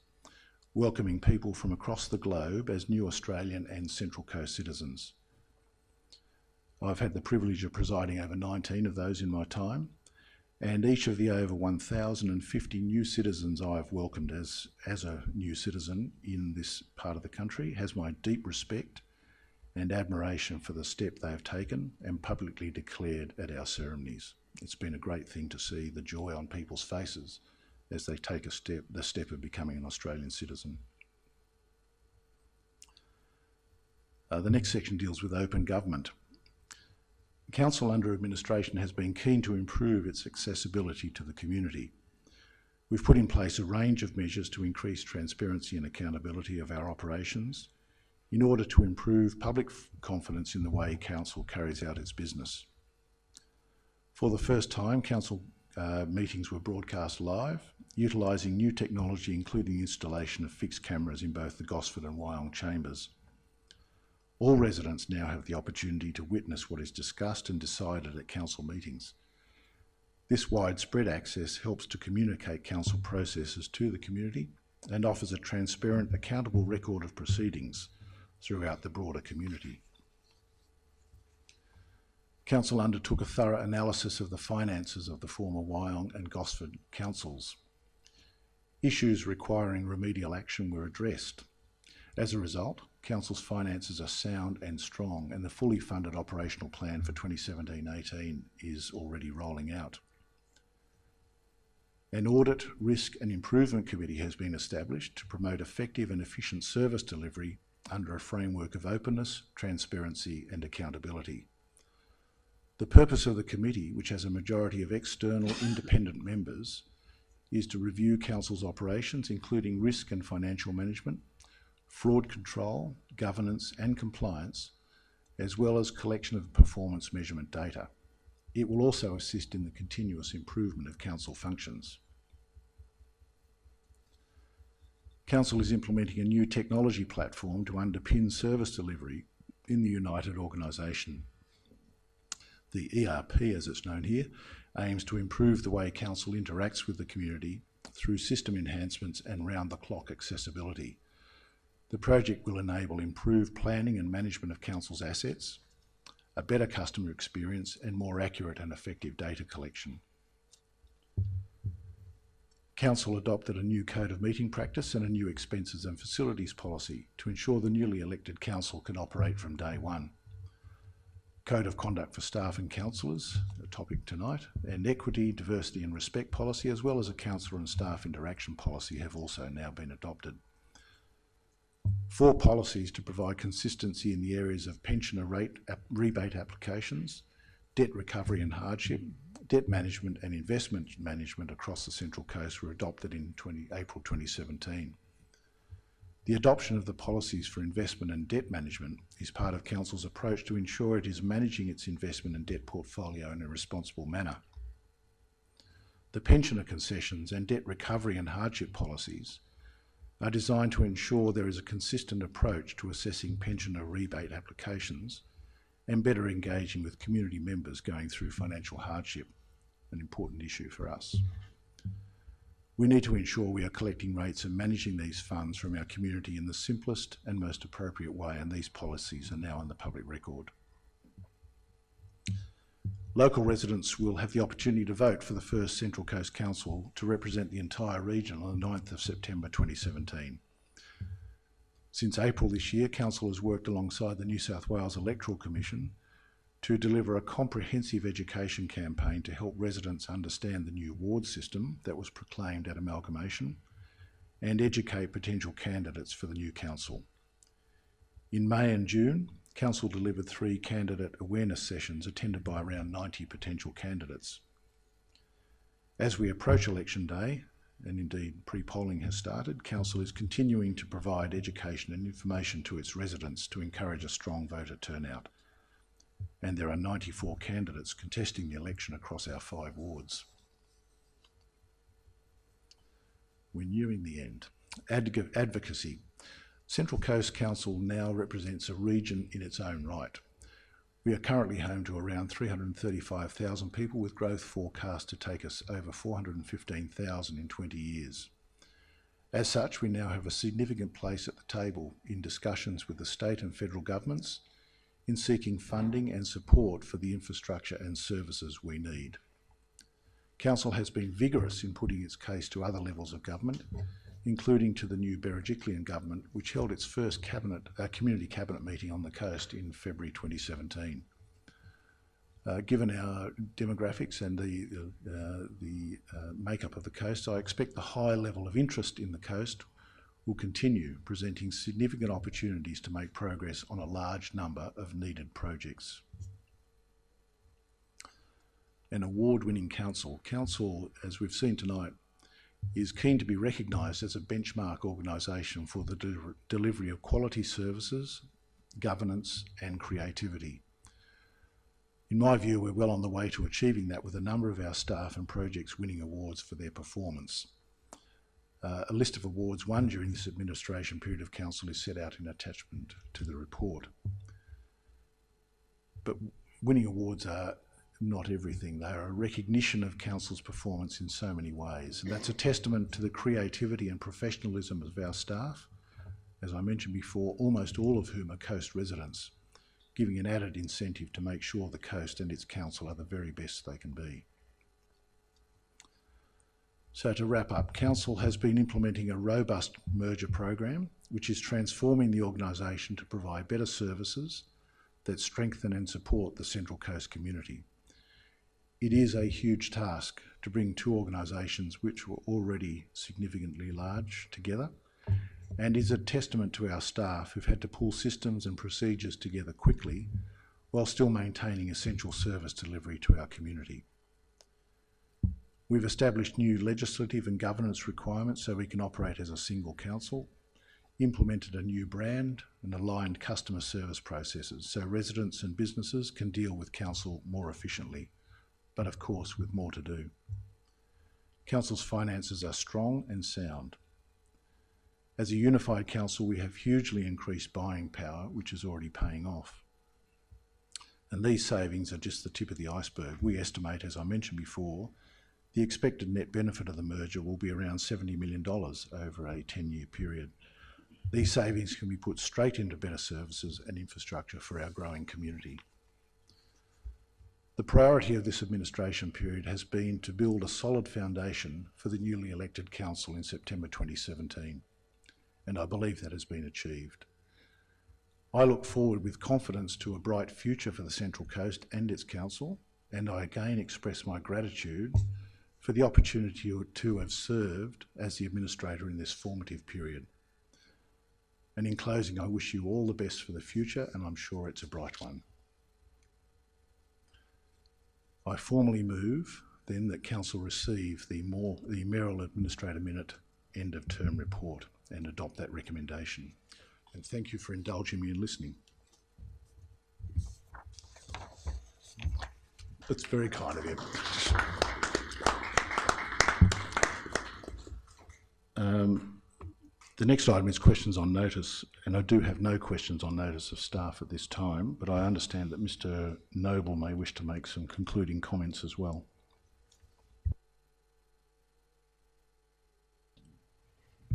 welcoming people from across the globe as new Australian and Central Coast citizens. I've had the privilege of presiding over 19 of those in my time, and each of the over 1,050 new citizens I've welcomed as a new citizen in this part of the country has my deep respect and admiration for the step they've taken and publicly declared at our ceremonies. It's been a great thing to see the joy on people's faces as they take the step of becoming an Australian citizen. The next section deals with open government. Council under administration has been keen to improve its accessibility to the community. We've put in place a range of measures to increase transparency and accountability of our operations in order to improve public confidence in the way Council carries out its business. For the first time, Council meetings were broadcast live, utilising new technology including the installation of fixed cameras in both the Gosford and Wyong chambers. All residents now have the opportunity to witness what is discussed and decided at council meetings. This widespread access helps to communicate council processes to the community and offers a transparent, accountable record of proceedings throughout the broader community. Council undertook a thorough analysis of the finances of the former Wyong and Gosford councils. Issues requiring remedial action were addressed. As a result, Council's finances are sound and strong, and the fully funded operational plan for 2017-18 is already rolling out. An Audit, Risk and Improvement Committee has been established to promote effective and efficient service delivery under a framework of openness, transparency and accountability. The purpose of the committee, which has a majority of external independent members, is to review Council's operations, including risk and financial management, fraud control, governance and compliance, as well as collection of performance measurement data. It will also assist in the continuous improvement of council functions. Council is implementing a new technology platform to underpin service delivery in the united organisation. The ERP, as it's known here, aims to improve the way Council interacts with the community through system enhancements and round-the-clock accessibility. The project will enable improved planning and management of Council's assets, a better customer experience and more accurate and effective data collection. Council adopted a new code of meeting practice and a new expenses and facilities policy to ensure the newly elected council can operate from day one. Code of conduct for staff and councillors, a topic tonight, and equity, diversity and respect policy, as well as a councillor and staff interaction policy, have also now been adopted. 4 policies to provide consistency in the areas of pensioner rebate applications, debt recovery and hardship, debt management and investment management across the Central Coast were adopted in April 2017. The adoption of the policies for investment and debt management is part of Council's approach to ensure it is managing its investment and debt portfolio in a responsible manner. The pensioner concessions and debt recovery and hardship policies are designed to ensure there is a consistent approach to assessing pensioner rebate applications and better engaging with community members going through financial hardship, an important issue for us. We need to ensure we are collecting rates and managing these funds from our community in the simplest and most appropriate way, and these policies are now on the public record. Local residents will have the opportunity to vote for the first Central Coast Council to represent the entire region on the 9th of September 2017. Since April this year, Council has worked alongside the New South Wales Electoral Commission to deliver a comprehensive education campaign to help residents understand the new award system that was proclaimed at amalgamation and educate potential candidates for the new council. In May and June, Council delivered 3 candidate awareness sessions attended by around 90 potential candidates. As we approach election day, and indeed pre-polling has started, Council is continuing to provide education and information to its residents to encourage a strong voter turnout. And there are 94 candidates contesting the election across our 5 wards. We're nearing the end. Advocacy. Central Coast Council now represents a region in its own right. We are currently home to around 335,000 people, with growth forecast to take us over 415,000 in 20 years. As such, we now have a significant place at the table in discussions with the state and federal governments in seeking funding and support for the infrastructure and services we need. Council has been vigorous in putting its case to other levels of government, including to the new Berejiklian government, which held its first community cabinet meeting on the coast in February 2017. Given our demographics and the makeup of the coast, I expect the high level of interest in the coast will continue, presenting significant opportunities to make progress on a large number of needed projects. An award-winning council. Council, as we've seen tonight, is keen to be recognised as a benchmark organisation for the delivery of quality services, governance and creativity. In my view, we're well on the way to achieving that, with a number of our staff and projects winning awards for their performance. A list of awards won during this administration period of Council is set out in attachment to the report. But winning awards are not everything. They are a recognition of Council's performance in so many ways, and that's a testament to the creativity and professionalism of our staff, as I mentioned before, almost all of whom are coast residents, giving an added incentive to make sure the coast and its council are the very best they can be. So to wrap up, Council has been implementing a robust merger program which is transforming the organisation to provide better services that strengthen and support the Central Coast community. It is a huge task to bring 2 organisations which were already significantly large together, and is a testament to our staff who've had to pull systems and procedures together quickly while still maintaining essential service delivery to our community. We've established new legislative and governance requirements so we can operate as a single council, implemented a new brand and aligned customer service processes so residents and businesses can deal with Council more efficiently, but of course with more to do. Council's finances are strong and sound. As a unified council, we have hugely increased buying power, which is already paying off. And these savings are just the tip of the iceberg. We estimate, as I mentioned before, the expected net benefit of the merger will be around $70 million over a 10-year period. These savings can be put straight into better services and infrastructure for our growing community. The priority of this administration period has been to build a solid foundation for the newly elected council in September 2017, and I believe that has been achieved. I look forward with confidence to a bright future for the Central Coast and its council, and I again express my gratitude for the opportunity to have served as the administrator in this formative period. And in closing, I wish you all the best for the future, and I'm sure it's a bright one. I formally move then that Council receive the Mayoral Administrator Minute End of Term Report. and adopt that recommendation. And thank you for indulging me in listening. That's very kind of you. The next item is questions on notice, and I do have no questions on notice of staff at this time, but I understand that Mr. Noble may wish to make some concluding comments as well.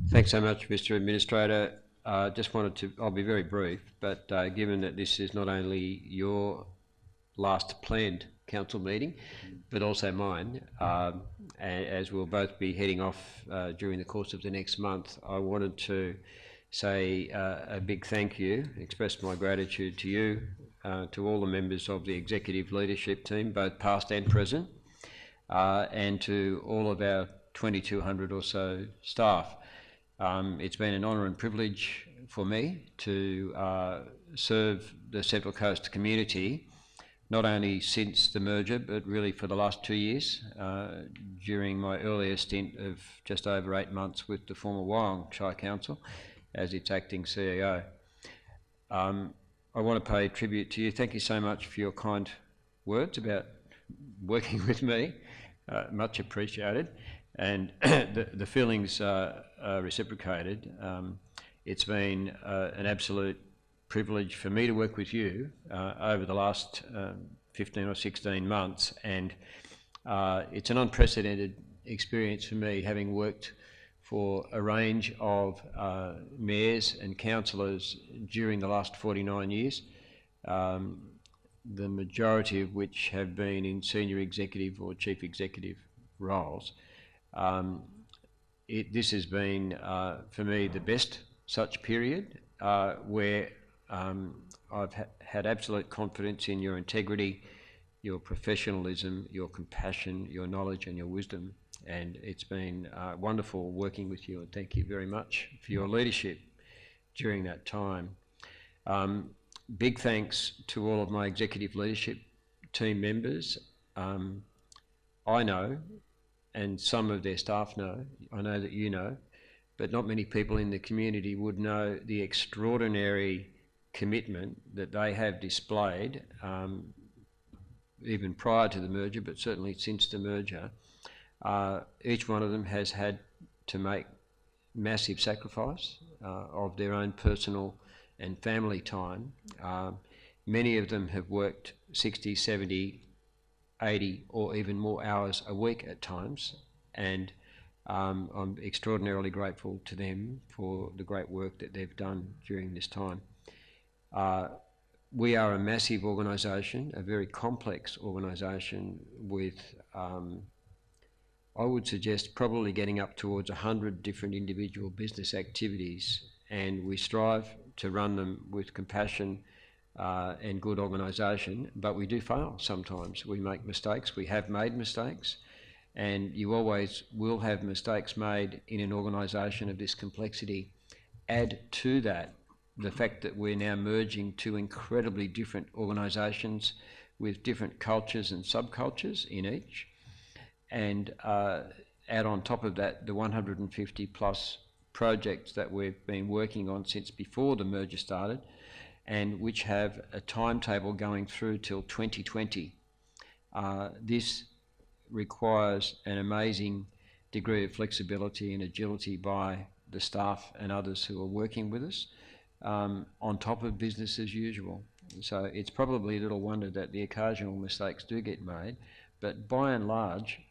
Thanks so much, Mr. Administrator. Just wanted to, I'll be very brief, but given that this is not only your last planned council meeting, but also mine, as we'll both be heading off during the course of the next month, I wanted to say a big thank you, express my gratitude to you, to all the members of the executive leadership team, both past and present, and to all of our 2,200 or so staff. It's been an honour and privilege for me to serve the Central Coast community, not only since the merger, but really for the last 2 years, during my earlier stint of just over 8 months with the former Wyong Shire Council as its acting CEO. I want to pay tribute to you. Thank you so much for your kind words about working with me. Much appreciated. And the feelings are reciprocated. It's been an absolute privilege for me to work with you over the last 15 or 16 months, and it's an unprecedented experience for me, having worked for a range of mayors and councillors during the last 49 years, the majority of which have been in senior executive or chief executive roles. This has been, for me, the best such period where I've had absolute confidence in your integrity, your professionalism, your compassion, your knowledge and your wisdom, and it's been wonderful working with you, and thank you very much for your leadership during that time. Big thanks to all of my executive leadership team members. I know, and some of their staff know, I know that you know, but not many people in the community would know the extraordinary commitment that they have displayed, even prior to the merger, but certainly since the merger. Each one of them has had to make massive sacrifice of their own personal and family time. Many of them have worked 60, 70, 80 or even more hours a week at times, and I'm extraordinarily grateful to them for the great work that they've done during this time. We are a massive organisation, a very complex organisation with, I would suggest, probably getting up towards 100 different individual business activities, and we strive to run them with compassion and good organisation, but we do fail sometimes. We make mistakes, we have made mistakes, and you always will have mistakes made in an organisation of this complexity. Add to that the fact that we're now merging two incredibly different organisations with different cultures and subcultures in each, and add on top of that the 150 plus projects that we've been working on since before the merger started, and which have a timetable going through till 2020. This requires an amazing degree of flexibility and agility by the staff and others who are working with us, on top of business as usual. So it's probably little wonder that the occasional mistakes do get made, but by and large,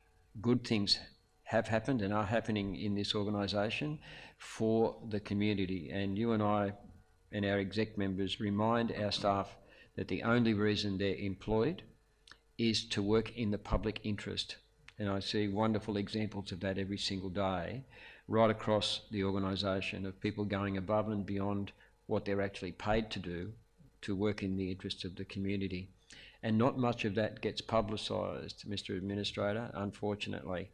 good things have happened and are happening in this organisation for the community. And you and I and our exec members remind our staff that the only reason they're employed is to work in the public interest. And I see wonderful examples of that every single day, right across the organisation, of people going above and beyond what they're actually paid to do to work in the interests of the community. And not much of that gets publicised, Mr. Administrator, unfortunately.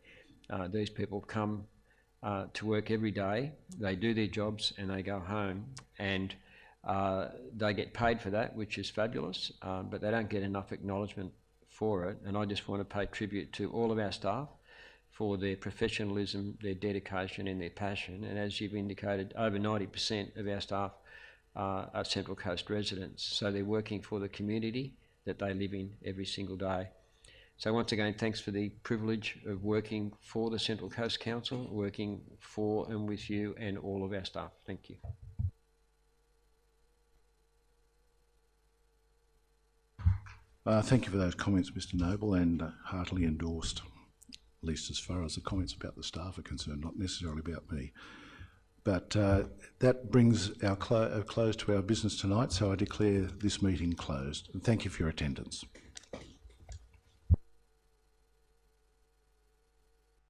These people come to work every day, they do their jobs and they go home, and they get paid for that, which is fabulous, but they don't get enough acknowledgement for it. And I just want to pay tribute to all of our staff for their professionalism, their dedication and their passion. And as you've indicated, over 90% of our staff are Central Coast residents. So they're working for the community that they live in every single day. So once again, thanks for the privilege of working for the Central Coast Council, working for and with you and all of our staff. Thank you. Thank you for those comments, Mr Noble, and heartily endorsed, at least as far as the comments about the staff are concerned, not necessarily about me. But that brings our close to our business tonight, so I declare this meeting closed. And thank you for your attendance.